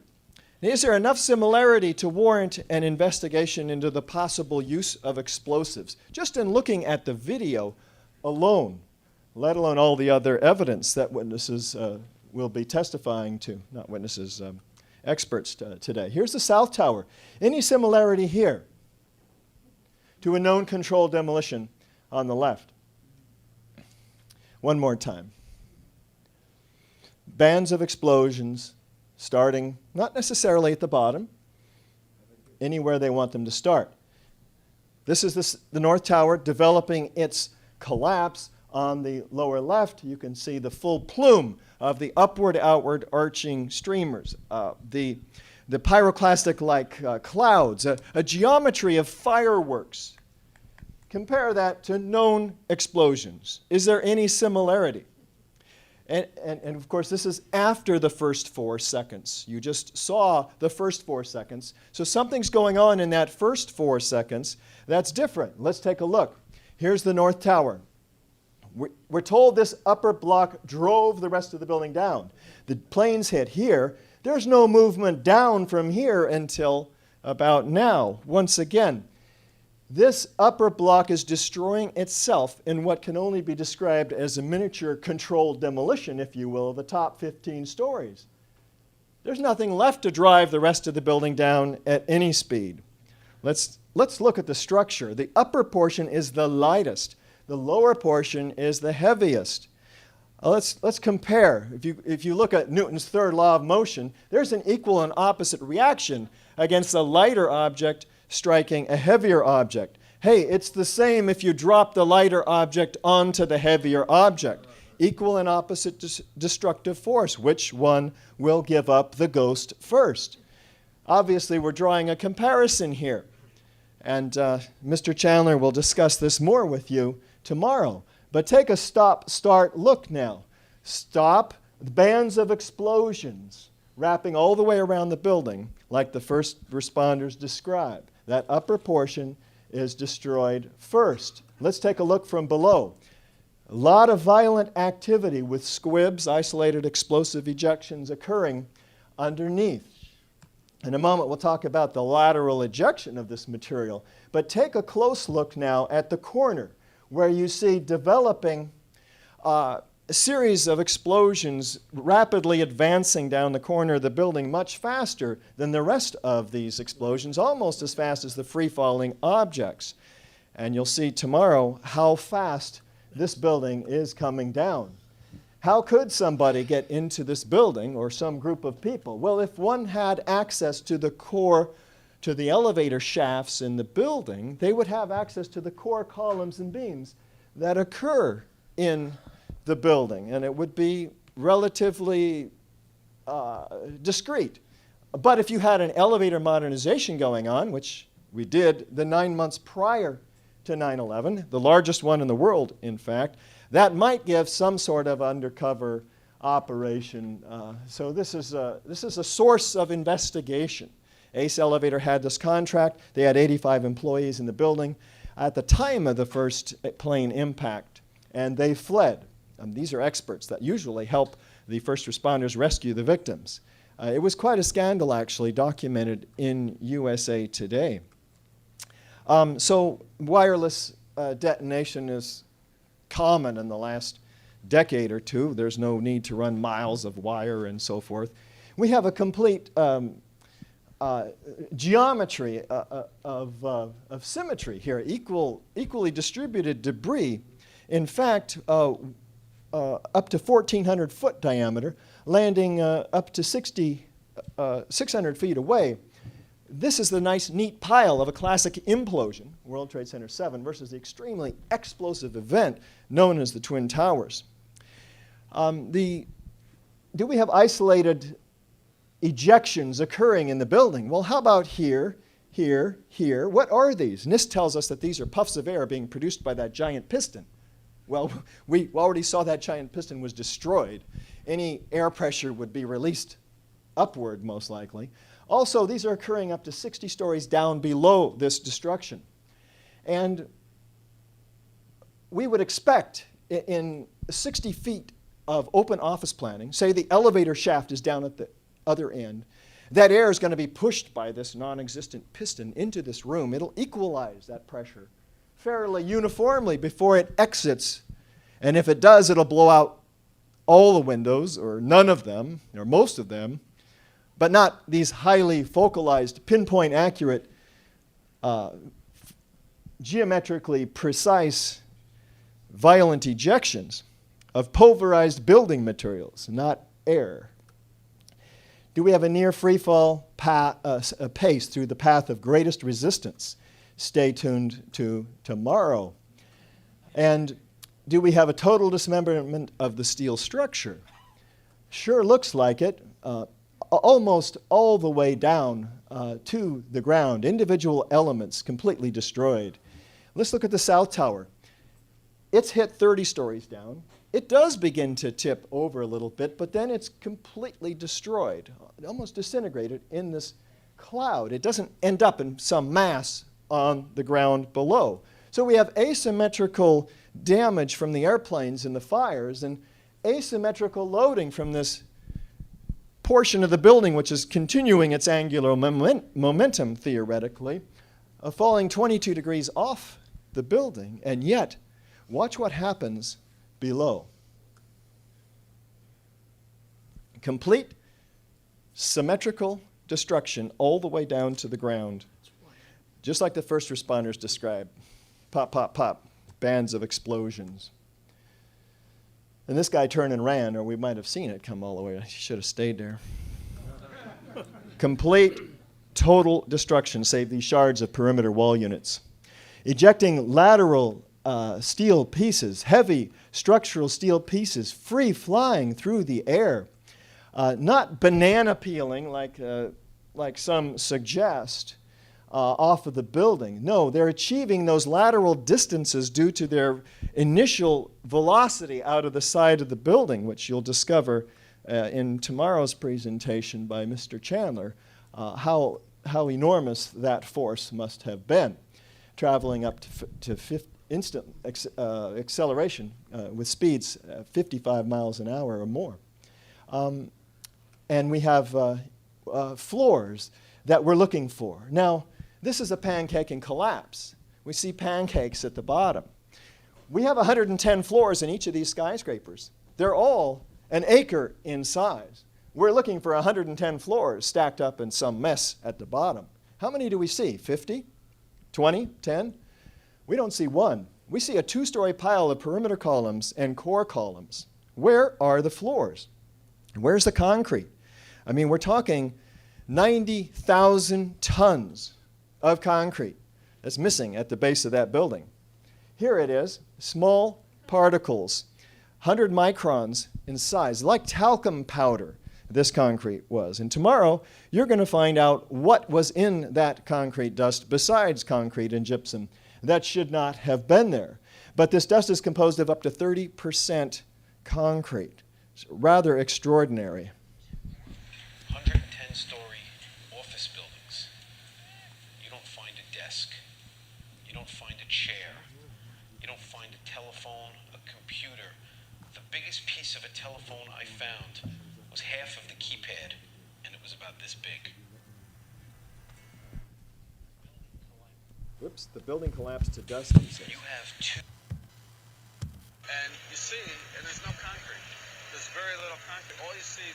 Is there enough similarity to warrant an investigation into the possible use of explosives? Just in looking at the video alone, let alone all the other evidence that witnesses will be testifying to, not witnesses, experts today. Here's the South Tower. Any similarity here to a known controlled demolition on the left? One more time. Bands of explosions starting not necessarily at the bottom, anywhere they want them to start. This is the North Tower developing its collapse. On the lower left, you can see the full plume of the upward-outward arching streamers, the pyroclastic-like clouds, a geometry of fireworks. Compare that to known explosions. Is there any similarity? And of course, this is after the first 4 seconds. You just saw the first 4 seconds. So something's going on in that first 4 seconds that's different. Let's take a look. Here's the North Tower. We're told this upper block drove the rest of the building down. The planes hit here. There's no movement down from here until about now. Once again, this upper block is destroying itself in what can only be described as a miniature controlled demolition, if you will, of the top 15 stories. There's nothing left to drive the rest of the building down at any speed. Let's look at the structure. The upper portion is the lightest. The lower portion is the heaviest. Let's compare. If you look at Newton's third law of motion, there's an equal and opposite reaction against a lighter object striking a heavier object. Hey, it's the same if you drop the lighter object onto the heavier object. Equal and opposite destructive force. Which one will give up the ghost first? Obviously, we're drawing a comparison here. And Mr. Chandler will discuss this more with you tomorrow. But take a stop-start look now. Stop bands of explosions wrapping all the way around the building like the first responders described. That upper portion is destroyed first. Let's take a look from below. A lot of violent activity with squibs, isolated explosive ejections occurring underneath. In a moment, we'll talk about the lateral ejection of this material. But take a close look now at the corner, where you see developing a series of explosions rapidly advancing down the corner of the building much faster than the rest of these explosions, almost as fast as the free-falling objects. And you'll see tomorrow how fast this building is coming down. How could somebody get into this building, or some group of people? Well, if one had access to the core, to the elevator shafts in the building, they would have access to the core columns and beams that occur in the building, and it would be relatively discreet. But if you had an elevator modernization going on, which we did the 9 months prior to 9/11, the largest one in the world, in fact, that might give some sort of undercover operation. So this is a source of investigation. Ace Elevator had this contract. They had 85 employees in the building at the time of the first plane impact, and they fled. These are experts that usually help the first responders rescue the victims. It was quite a scandal, actually, documented in USA Today. So wireless detonation is common in the last decade or two. There's no need to run miles of wire and so forth. We have a complete geometry of symmetry here, equally distributed debris. In fact, up to 1,400 foot diameter, landing up to 600 feet away. This is the nice, neat pile of a classic implosion, World Trade Center 7, versus the extremely explosive event known as the Twin Towers. Do we have isolated ejections occurring in the building? Well, how about here? here, here. What are these? NIST tells us that these are puffs of air being produced by that giant piston. Well, we already saw that giant piston was destroyed. Any air pressure would be released upward, most likely. Also, these are occurring up to 60 stories down below this destruction. And we would expect in 60 feet of open office planning, say the elevator shaft is down at the other end, that air is going to be pushed by this non-existent piston into this room. It'll equalize that pressure fairly uniformly before it exits. And if it does, it'll blow out all the windows, or none of them, or most of them, but not these highly focalized, pinpoint accurate, geometrically precise, violent ejections of pulverized building materials, not air. Do we have a near freefall pace through the path of greatest resistance? Stay tuned to tomorrow. And do we have a total dismemberment of the steel structure? Sure looks like it, almost all the way down to the ground. Individual elements completely destroyed. Let's look at the South Tower. It's hit 30 stories down. It does begin to tip over a little bit, but then it's completely destroyed, almost disintegrated in this cloud. It doesn't end up in some mass on the ground below. So we have asymmetrical damage from the airplanes and the fires, and asymmetrical loading from this portion of the building, which is continuing its angular momentum, theoretically, falling 22 degrees off the building. And yet, watch what happens below. Complete symmetrical destruction all the way down to the ground, just like the first responders described. Pop, pop, pop, bands of explosions. And this guy turned and ran, or we might have seen it come all the way. He should have stayed there. Complete, total destruction, save these shards of perimeter wall units. Ejecting lateral steel pieces, heavy structural steel pieces, free flying through the air. Not banana peeling like some suggest off of the building. No, they're achieving those lateral distances due to their initial velocity out of the side of the building, which you'll discover in tomorrow's presentation by Mr. Chandler, how enormous that force must have been, traveling up to instant acceleration with speeds 55 miles an hour or more. And we have floors that we're looking for. Now, this is a pancake and collapse. We see pancakes at the bottom. We have 110 floors in each of these skyscrapers. They're all an acre in size. We're looking for 110 floors stacked up in some mess at the bottom. How many do we see? 50? 20? 10? We don't see one. We see a two-story pile of perimeter columns and core columns. Where are the floors? Where's the concrete? I mean, we're talking 90,000 tons of concrete that's missing at the base of that building. Here it is, small particles, 100 microns in size, like talcum powder, this concrete was. And tomorrow, you're going to find out what was in that concrete dust besides concrete and gypsum that should not have been there. But this dust is composed of up to 30% concrete. It's rather extraordinary. 110-story office buildings. You don't find a desk. You don't find a chair. You don't find a telephone, a computer. The biggest piece of a telephone I found was half of the keypad, and it was about this big. Whoops, the building collapsed to dust, he says. You have two. And you see, and there's no concrete. There's very little concrete. All you see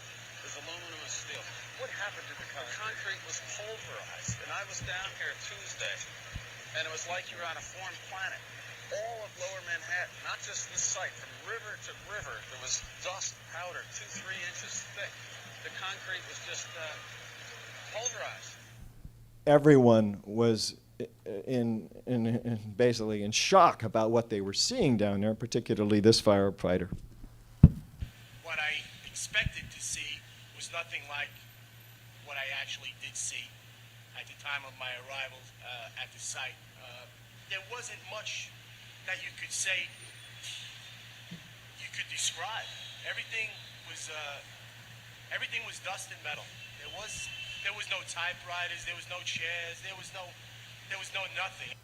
is aluminum and steel. What happened to the concrete? The concrete was pulverized. And I was down here Tuesday, and it was like you were on a foreign planet. All of lower Manhattan, not just this site, from river to river, there was dust, powder, 2-3 inches thick. The concrete was just pulverized. Everyone was basically in shock about what they were seeing down there, particularly this firefighter. What I expected to see was nothing like what I actually did see. I did time of my arrival at the site. There wasn't much that you could say, you could describe. Everything was dust and metal. There was no typewriters, there was no chairs, there was no nothing.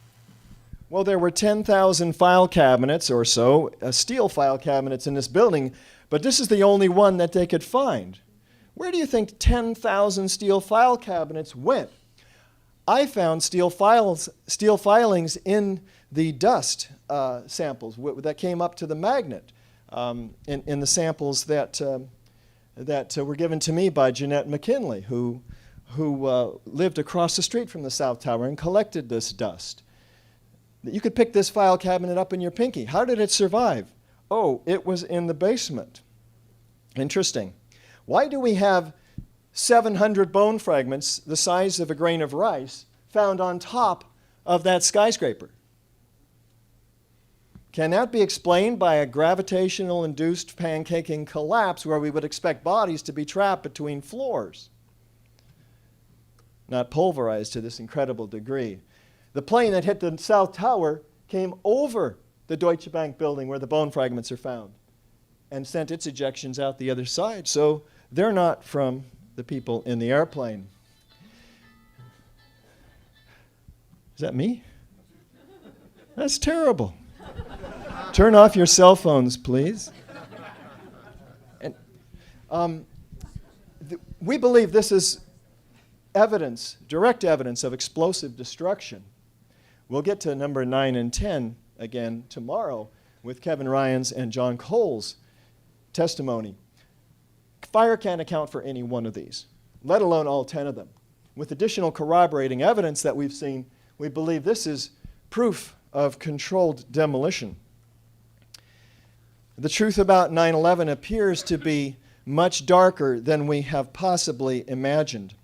Well, there were 10,000 file cabinets or so, steel file cabinets in this building, but this is the only one that they could find. Where do you think 10,000 steel file cabinets went? I found steel filings in the dust samples that came up to the magnet in the samples that were given to me by Jeanette McKinley, who lived across the street from the South Tower and collected this dust. You could pick this file cabinet up in your pinky. How did it survive? Oh, it was in the basement. Interesting. Why do we have 700 bone fragments the size of a grain of rice found on top of that skyscraper? Can that be explained by a gravitational-induced pancaking collapse where we would expect bodies to be trapped between floors, not pulverized to this incredible degree? The plane that hit the South Tower came over the Deutsche Bank building where the bone fragments are found and sent its ejections out the other side. So they're not from the people in the airplane. Is that me? That's terrible. Turn off your cell phones, please. And, we believe this is evidence, direct evidence of explosive destruction. We'll get to number 9 and 10 again tomorrow with Kevin Ryan's and John Cole's testimony. Fire can't account for any one of these, let alone all 10 of them. With additional corroborating evidence that we've seen, we believe this is proof of controlled demolition. The truth about 9/11 appears to be much darker than we have possibly imagined.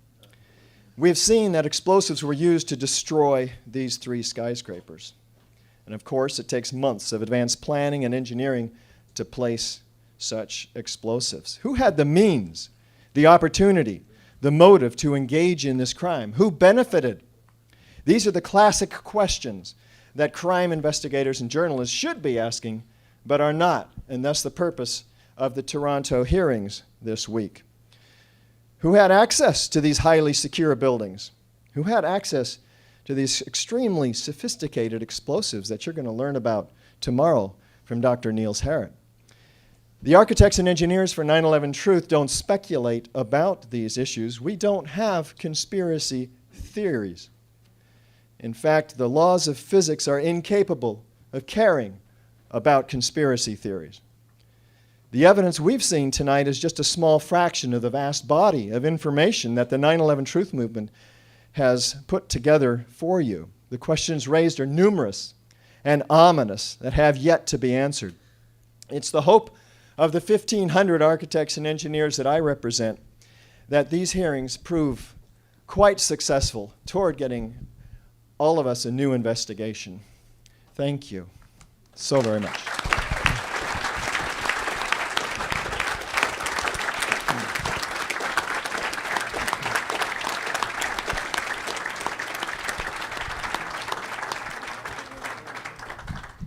We've seen that explosives were used to destroy these 3 skyscrapers. And of course, it takes months of advanced planning and engineering to place such explosives. Who had the means, the opportunity, the motive to engage in this crime? Who benefited? These are the classic questions that crime investigators and journalists should be asking, but are not, and thus the purpose of the Toronto hearings this week. Who had access to these highly secure buildings? Who had access to these extremely sophisticated explosives that you're going to learn about tomorrow from Dr. Niels Harrit? The architects and engineers for 9/11 Truth don't speculate about these issues. We don't have conspiracy theories. In fact, the laws of physics are incapable of caring about conspiracy theories. The evidence we've seen tonight is just a small fraction of the vast body of information that the 9/11 Truth Movement has put together for you. The questions raised are numerous and ominous that have yet to be answered. It's the hope of the 1,500 architects and engineers that I represent that these hearings prove quite successful toward getting all of us a new investigation. Thank you so very much.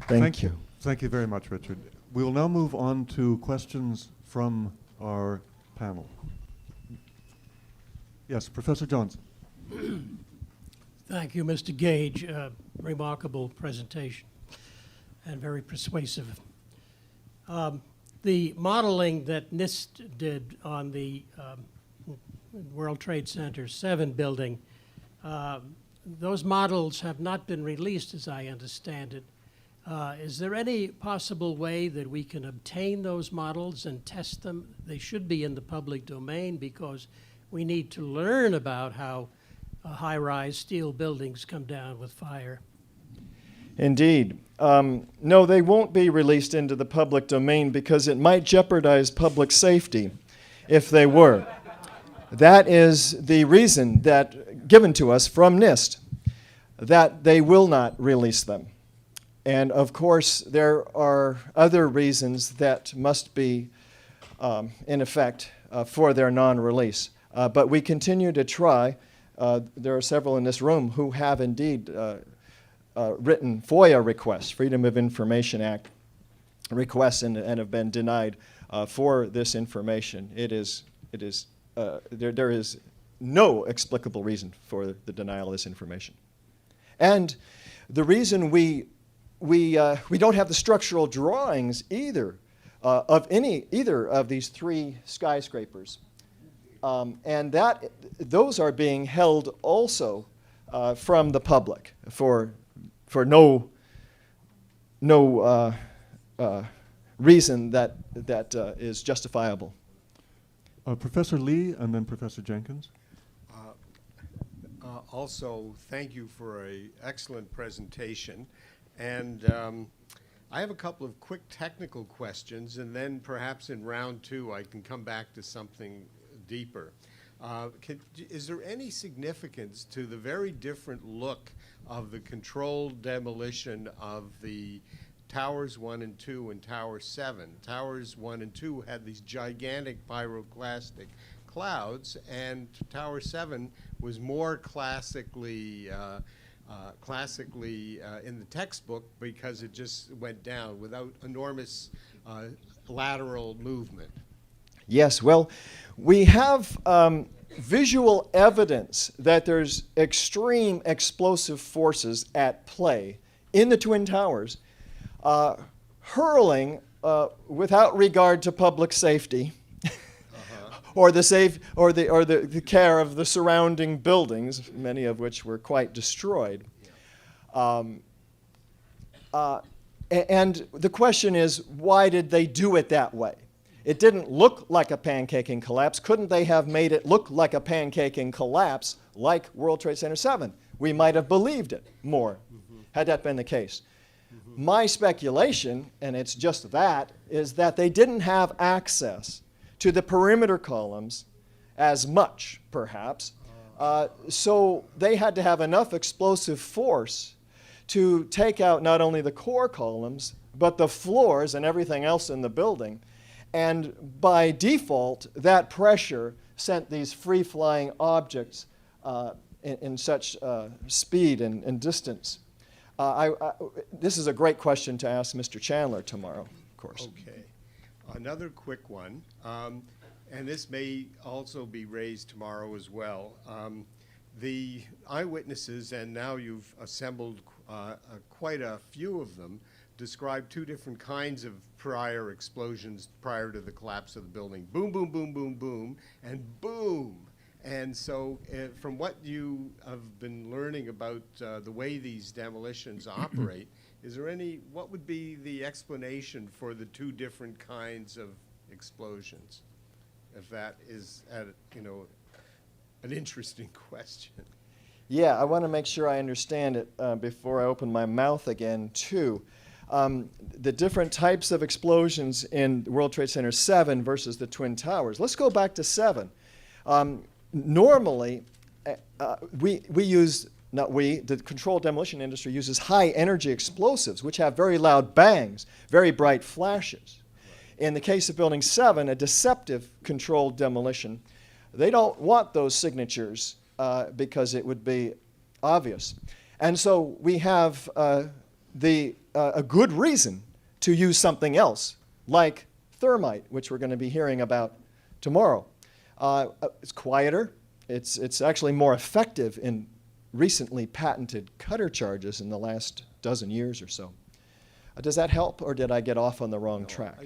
Thank you. Thank you very much, Richard. We will now move on to questions from our panel. Yes, Professor Johnson. Thank you, Mr. Gage. Remarkable presentation and very persuasive. The modeling that NIST did on the World Trade Center 7 building, those models have not been released as I understand it. Is there any possible way that we can obtain those models and test them? They should be in the public domain because we need to learn about how high-rise steel buildings come down with fire. Indeed. No, they won't be released into the public domain because it might jeopardize public safety if they were. That is the reason that given to us from NIST that they will not release them. And of course, there are other reasons that must be in effect for their non-release. But we continue to try there are several in this room who have indeed written FOIA requests, Freedom of Information Act requests, and have been denied for this information. There is no explicable reason for the denial of this information. And the reason we don't have the structural drawings either of either of these three skyscrapers, and those are being held also from the public for no reason that is justifiable. Professor Lee and then Professor Jenkins. Also, thank you for an excellent presentation. And I have a couple of quick technical questions, and then perhaps in round two I can come back to something deeper. Is there any significance to the very different look of the controlled demolition of the Towers 1 and 2 and Tower 7? Towers 1 and 2 had these gigantic pyroclastic clouds, and Tower 7 was more classically in the textbook because it just went down without enormous lateral movement. Yes, well, we have visual evidence that there's extreme explosive forces at play in the Twin Towers, hurling without regard to public safety or the care of the surrounding buildings, many of which were quite destroyed. And the question is, why did they do it that way? It didn't look like a pancaking collapse. Couldn't they have made it look like a pancaking collapse like World Trade Center 7? We might have believed it more had that been the case. My speculation, and it's just that, is that they didn't have access to the perimeter columns as much, perhaps. So they had to have enough explosive force to take out not only the core columns, but the floors and everything else in the building. And by default, that pressure sent these free-flying objects in such speed and distance. This is a great question to ask Mr. Chandler tomorrow, of course. Okay. Another quick one, and this may also be raised tomorrow as well. The eyewitnesses, and now you've assembled quite a few of them, describe two different kinds of prior explosions prior to the collapse of the building. Boom, boom, boom, boom, boom, and boom. And so from what you have been learning about the way these demolitions operate, what would be the explanation for the two different kinds of explosions? If that is, an interesting question. Yeah, I want to make sure I understand it before I open my mouth again, too. The different types of explosions in World Trade Center 7 versus the Twin Towers. Let's go back to 7. Normally, the controlled demolition industry uses high energy explosives, which have very loud bangs, very bright flashes. In the case of Building 7, a deceptive controlled demolition, they don't want those signatures because it would be obvious. And so we have a good reason to use something else, like thermite, which we're going to be hearing about tomorrow. It's quieter. It's actually more effective in recently patented cutter charges in the last dozen years or so. Does that help, or did I get off on the wrong track?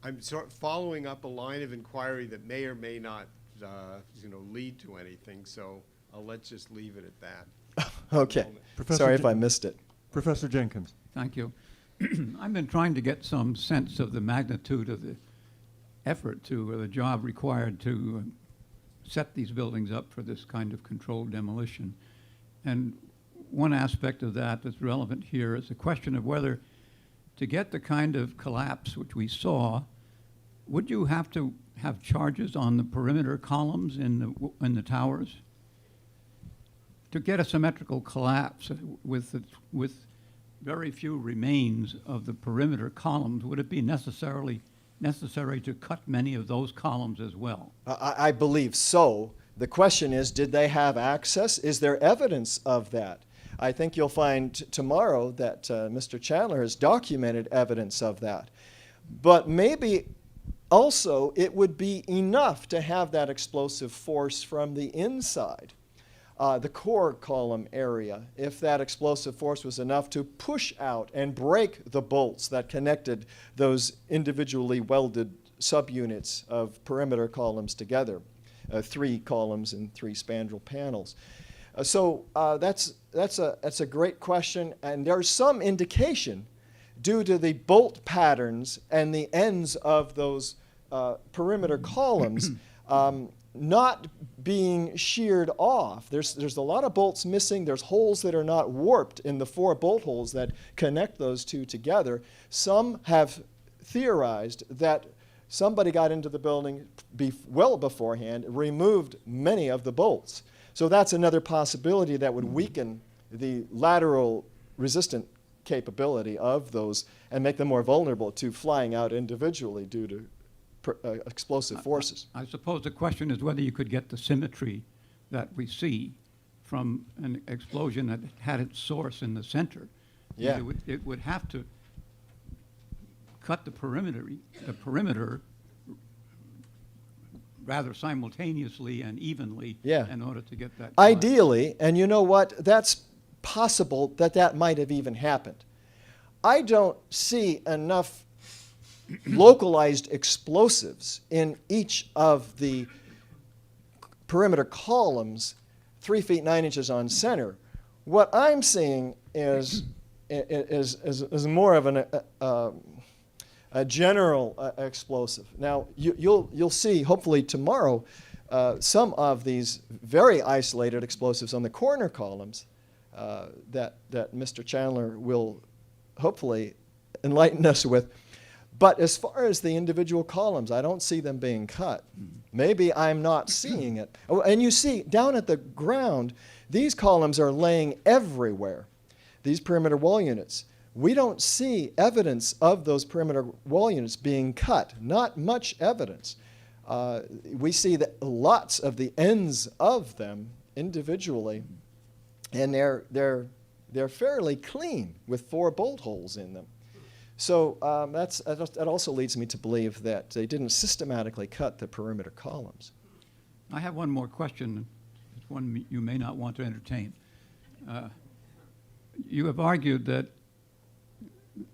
I'm sort of following up a line of inquiry that may or may not lead to anything, so let's just leave it at that. Okay. Sorry if I missed it. Professor Jenkins. Thank you. I've been trying to get some sense of the magnitude of the effort the job required to set these buildings up for this kind of controlled demolition. And one aspect of that that's relevant here is the question of whether to get the kind of collapse which we saw, would you have to have charges on the perimeter columns in the towers? To get a symmetrical collapse with very few remains of the perimeter columns, would it be necessary to cut many of those columns as well? I believe so, The question is, did they have access? Is there evidence of that? I think you'll find tomorrow that Mr. Chandler has documented evidence of that. But maybe also it would be enough to have that explosive force from the inside, the core column area, if that explosive force was enough to push out and break the bolts that connected those individually welded subunits of perimeter columns together, 3 columns and 3 spandrel panels. So that's a great question, and there's some indication due to the bolt patterns and the ends of those perimeter columns not being sheared off. There's a lot of bolts missing. There's holes that are not warped in the 4 bolt holes that connect those 2 together. Some have theorized that somebody got into the building well beforehand, removed many of the bolts. So that's another possibility that would weaken the lateral resistant capability of those and make them more vulnerable to flying out individually due to explosive forces. I suppose the question is whether you could get the symmetry that we see from an explosion that had its source in the center. Yeah. It would have to cut the perimeter rather simultaneously and evenly in order to get that. Ideally, and you know what, that's possible that might have even happened. I don't see enough localized explosives in each of the perimeter columns, 3 feet 9 inches on center. What I'm seeing is more of a general explosive. Now you'll see hopefully tomorrow some of these very isolated explosives on the corner columns that Mr. Chandler will hopefully enlighten us with. But as far as the individual columns, I don't see them being cut. Maybe I'm not seeing it. Oh, and you see, down at the ground, these columns are laying everywhere, these perimeter wall units. We don't see evidence of those perimeter wall units being cut, not much evidence. We see that lots of the ends of them individually, and they're fairly clean with 4 bolt holes in them. So that also leads me to believe that they didn't systematically cut the perimeter columns. I have one more question. It's one you may not want to entertain. You have argued that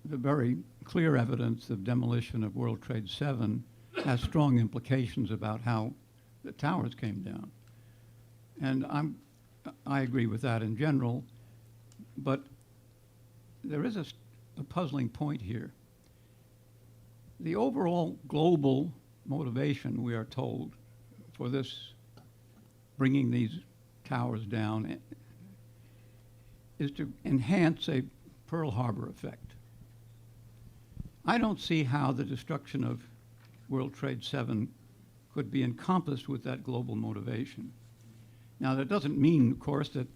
the very clear evidence of demolition of World Trade 7 has strong implications about how the towers came down. And I agree with that in general, but there is a puzzling point here. The overall global motivation, we are told, for this bringing these towers down is to enhance a Pearl Harbor effect. I don't see how the destruction of World Trade 7 could be encompassed with that global motivation. Now, that doesn't mean, of course, that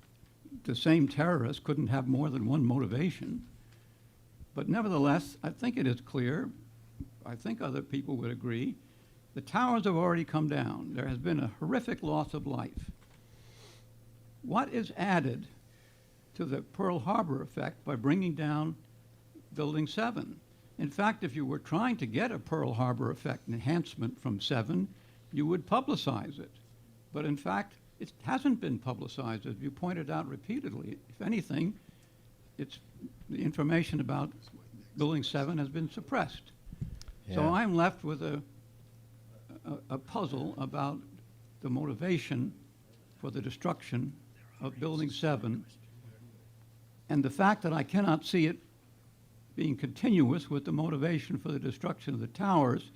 the same terrorists couldn't have more than one motivation. But nevertheless, I think it is clear, I think other people would agree, the towers have already come down. There has been a horrific loss of life. What is added to the Pearl Harbor effect by bringing down Building 7? In fact, if you were trying to get a Pearl Harbor effect enhancement from 7, you would publicize it. But in fact, it hasn't been publicized, as you pointed out repeatedly. If anything, the information about Building 7 has been suppressed. Yeah. So I'm left with a puzzle about the motivation for the destruction of Building 7, and the fact that I cannot see it being continuous with the motivation for the destruction of the towers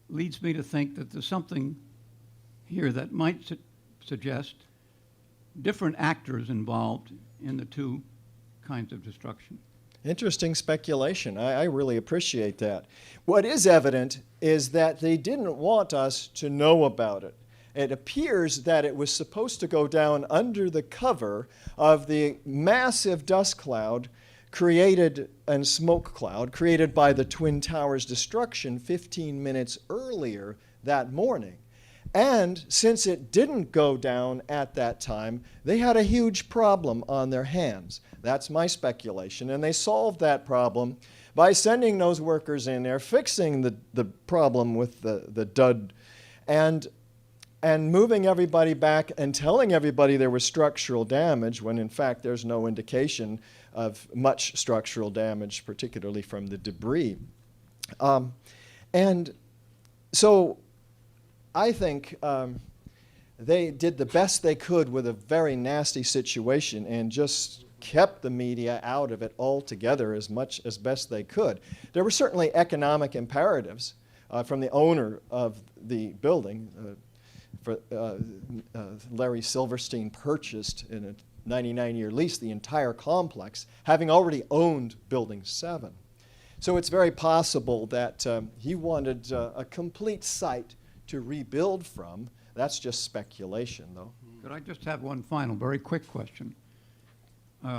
leads me to think that there's something here that might suggest different actors involved in the 2 kinds of destruction. Interesting speculation. I really appreciate that. What is evident is that they didn't want us to know about it. It appears that it was supposed to go down under the cover of the massive dust cloud created and smoke cloud created by the Twin Towers destruction 15 minutes earlier that morning. And since it didn't go down at that time, they had a huge problem on their hands. That's my speculation. And they solved that problem by sending those workers in there, fixing the problem with the dud, and moving everybody back and telling everybody there was structural damage when in fact there's no indication of much structural damage, particularly from the debris. And so I think they did the best they could with a very nasty situation and just kept the media out of it altogether as best they could. There were certainly economic imperatives from the owner of the building. Larry Silverstein purchased in a 99-year lease the entire complex, having already owned Building 7. So it's very possible that he wanted a complete site to rebuild from. That's just speculation, though. Could I just have one final, very quick question? If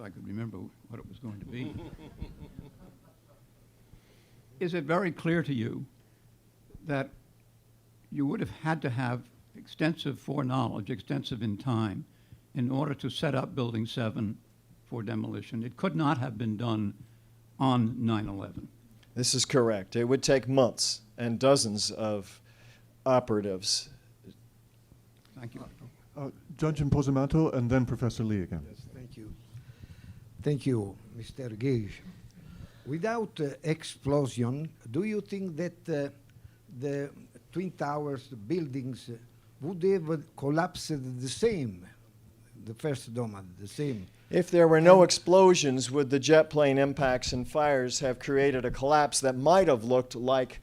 I could remember what it was going to be. Is it very clear to you that you would have had to have extensive foreknowledge, extensive in time, in order to set up Building 7 for demolition? It could not have been done on 9/11. This is correct. It would take months and dozens of operatives. Thank you. Judge Imposimato and then Professor Lee again. Yes, thank you. Thank you, Mr. Gage. Without explosion, do you think that the Twin Towers buildings would have collapsed the same? The first dome, the same? If there were no explosions, would the jet plane impacts and fires have created a collapse that might have looked like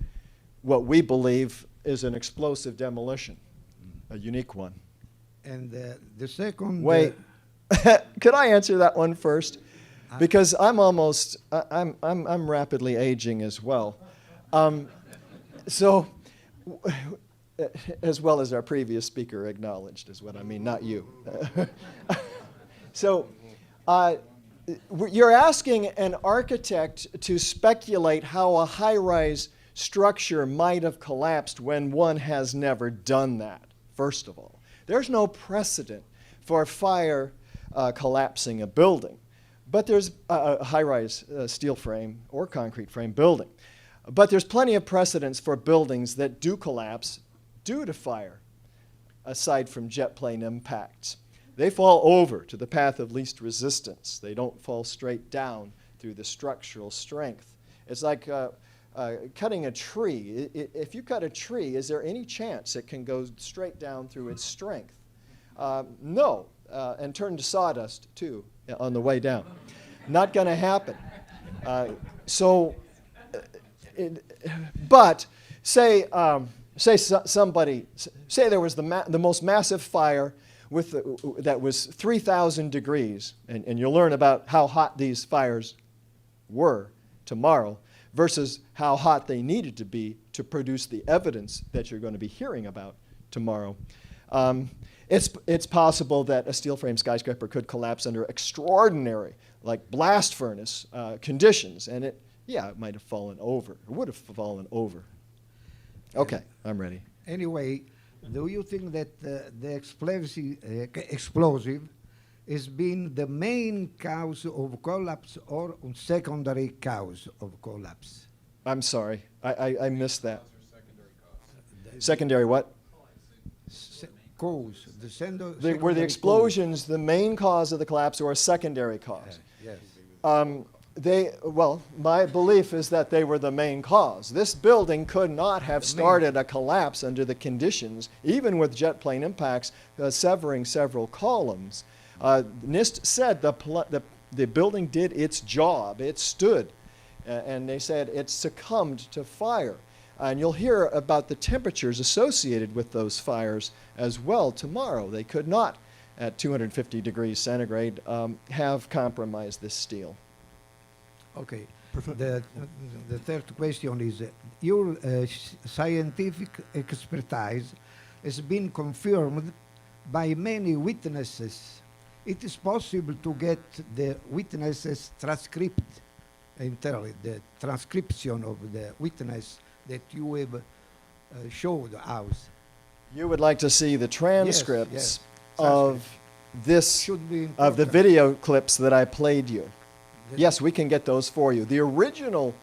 what we believe is an explosive demolition, a unique one? And the second... Wait, could I answer that one first? Because I'm rapidly aging as well. So, as well as our previous speaker acknowledged is what I mean, not you. So, you're asking an architect to speculate how a high-rise structure might have collapsed when one has never done that, first of all. There's no precedent for fire collapsing a building, but there's a high-rise steel frame or concrete frame building. But there's plenty of precedents for buildings that do collapse due to fire, aside from jet plane impacts. They fall over to the path of least resistance. They don't fall straight down through the structural strength. It's like cutting a tree. If you cut a tree, is there any chance it can go straight down through its strength? No, and turn to sawdust, too, on the way down. Not going to happen. But say there was the most massive fire that was 3,000 degrees, and you'll learn about how hot these fires were tomorrow versus how hot they needed to be to produce the evidence that you're going to be hearing about tomorrow. It's possible that a steel frame skyscraper could collapse under extraordinary, like blast furnace conditions, and it might have fallen over. It would have fallen over. Okay, I'm ready. Anyway, do you think that the explosive has been the main cause of collapse or a secondary cause of collapse? I'm sorry, I missed that. Secondary what? Cause. Were the explosions the main cause of the collapse or a secondary cause? Yes. My belief is that they were the main cause. This building could not have started a collapse under the conditions, even with jet plane impacts severing several columns. NIST said the building did its job. It stood, and they said it succumbed to fire. And you'll hear about the temperatures associated with those fires as well tomorrow. They could not, at 250 degrees centigrade, have compromised this steel. Okay. The third question is, your scientific expertise has been confirmed by many witnesses. It is possible to get the witnesses transcript entirely, the transcription of the witness that you have show the house. You would like to see the transcripts yes. of this, Should be of the important. video clips that I played you. That- Yes, we can get those for you. The original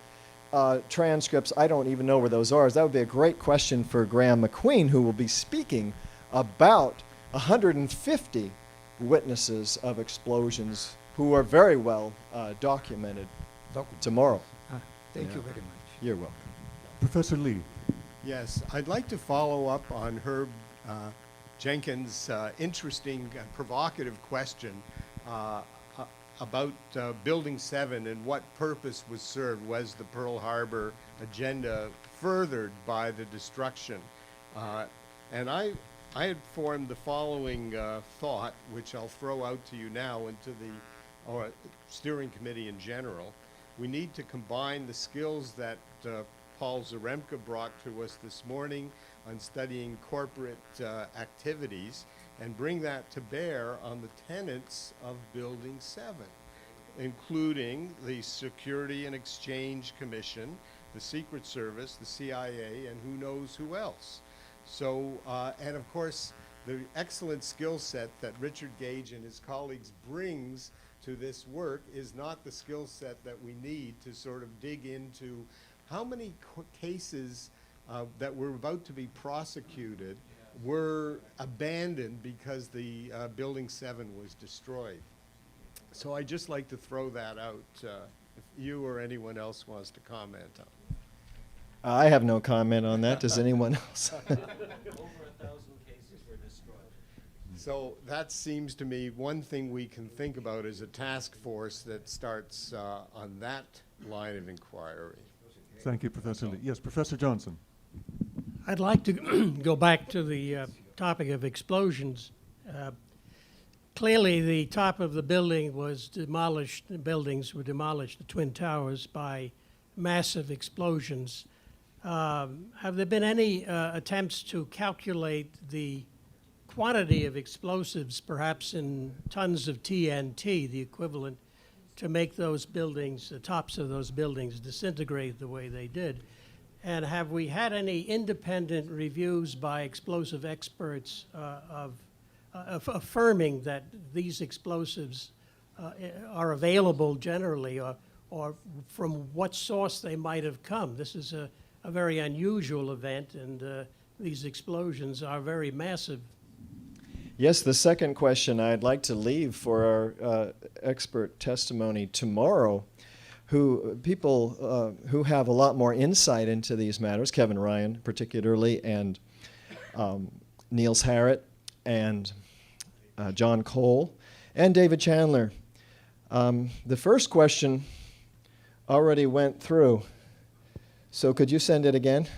transcripts, I don't even know where those are. That would be a great question for Graham McQueen, who will be speaking about 150 witnesses of explosions who are very well documented tomorrow. Thank you Yeah. very much. You're welcome. Professor Lee. Yes, I'd like to follow up on Herb Jenkins' interesting, provocative question about Building 7 and what purpose was served. Was the Pearl Harbor agenda furthered by the destruction? And I had formed the following thought, which I'll throw out to you now and to the steering committee in general. We need to combine the skills that Paul Zaremka brought to us this morning on studying corporate activities and bring that to bear on the tenets of Building 7, including the Security and Exchange Commission, the Secret Service, the CIA, and who knows who else. So, and of course, the excellent skill set that Richard Gage and his colleagues brings to this work is not the skill set that we need to sort of dig into how many cases that were about to be prosecuted were abandoned because the Building 7 was destroyed. So I'd just like to throw that out if you or anyone else wants to comment on it. I have no comment on that. Does anyone else? Over 1,000 cases were destroyed. So that seems to me one thing we can think about is a task force that starts on that line of inquiry. Thank you, Professor Lee. Yes, Professor Johnson. I'd like to go back to the topic of explosions. Clearly, the top of the building was demolished, the buildings were demolished, the Twin Towers, by massive explosions. Have there been any attempts to calculate the quantity of explosives, perhaps in tons of TNT, the equivalent, to make those buildings, the tops of those buildings, disintegrate the way they did? And have we had any independent reviews by explosive experts of affirming that these explosives are available generally, or from what source they might have come? This is a very unusual event, and these explosions are very massive. Yes, the second question I'd like to leave for our expert testimony tomorrow, people who have a lot more insight into these matters, Kevin Ryan particularly, and Niels Harrit, and John Cole, and David Chandler. The first question already went through, so could you send it again?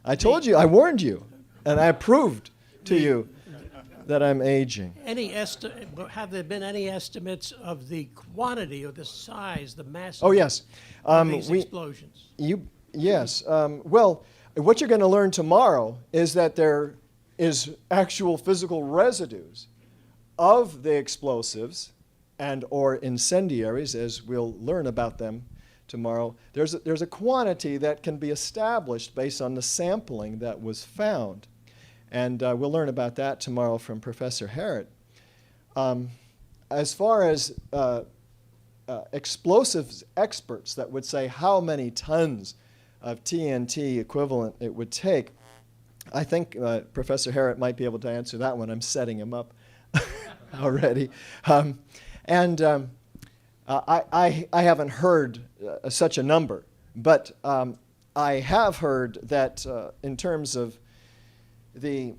I told you, I warned you, and I proved to you that I'm aging. Have there been any estimates of the quantity or the size, the mass Oh, yes. of these explosions? Yes. Well, what you're going to learn tomorrow is that there is actual physical residues of the explosives and or incendiaries, as we'll learn about them tomorrow. There's a quantity that can be established based on the sampling that was found. And we'll learn about that tomorrow from Professor Harrit. As far as explosives experts that would say how many tons of TNT equivalent it would take, I think Professor Harrit might be able to answer that one. I'm setting him up already. I haven't heard such a number, but I have heard that in terms of the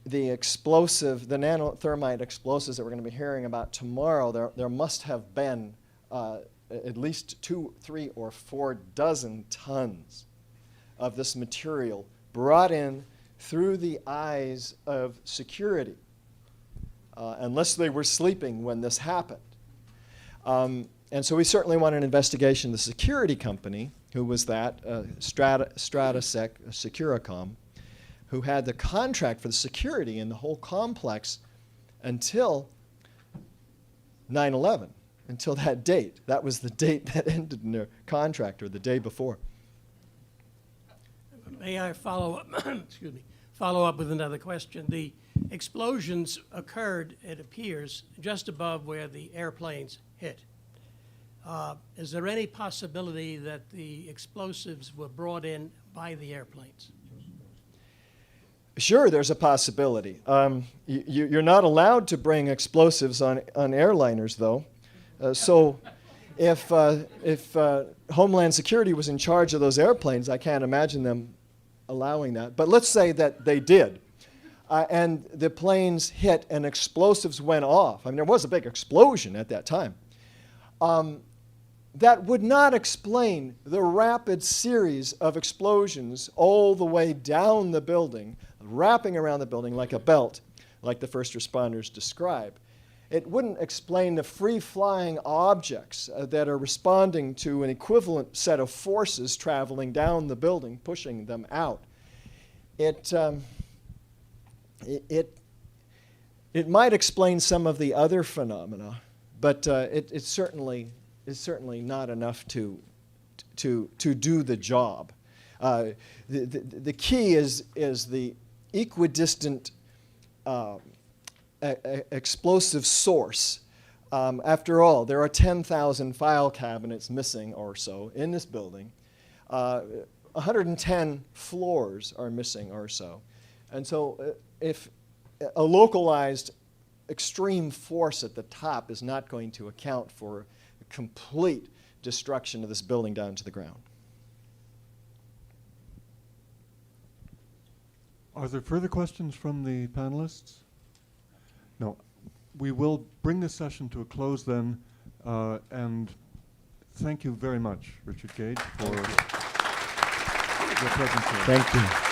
nanothermite explosives that we're going to be hearing about tomorrow, there must have been at least 2, 3, or 4 dozen tons of this material brought in through the eyes of security, unless they were sleeping when this happened. And so we certainly want an investigation of the security company, who was that, Stratosec Securicom, who had the contract for the security in the whole complex until 9/11, until that date. That was the date that ended in their contract, or the day before. May I follow up, excuse me, follow up with another question? The explosions occurred, it appears, just above where the airplanes hit. Is there any possibility that the explosives were brought in by the airplanes? Sure, there's a possibility. You're not allowed to bring explosives on airliners, though. So if Homeland Security was in charge of those airplanes, I can't imagine them allowing that. But let's say that they did, and the planes hit and explosives went off. I mean, there was a big explosion at that time. That would not explain the rapid series of explosions all the way down the building, wrapping around the building like a belt, like the first responders describe. It wouldn't explain the free-flying objects that are responding to an equivalent set of forces traveling down the building, pushing them out. It might explain some of the other phenomena, but it's certainly not enough to do the job. The key is the equidistant explosive source. After all, there are 10,000 file cabinets missing or so in this building. 110 floors are missing or so. And so if a localized extreme force at the top is not going to account for complete destruction of this building down to the ground. Are there further questions from the panelists? No. We will bring this session to a close then, and thank you very much, Richard Gage, for your presentation. Thank you.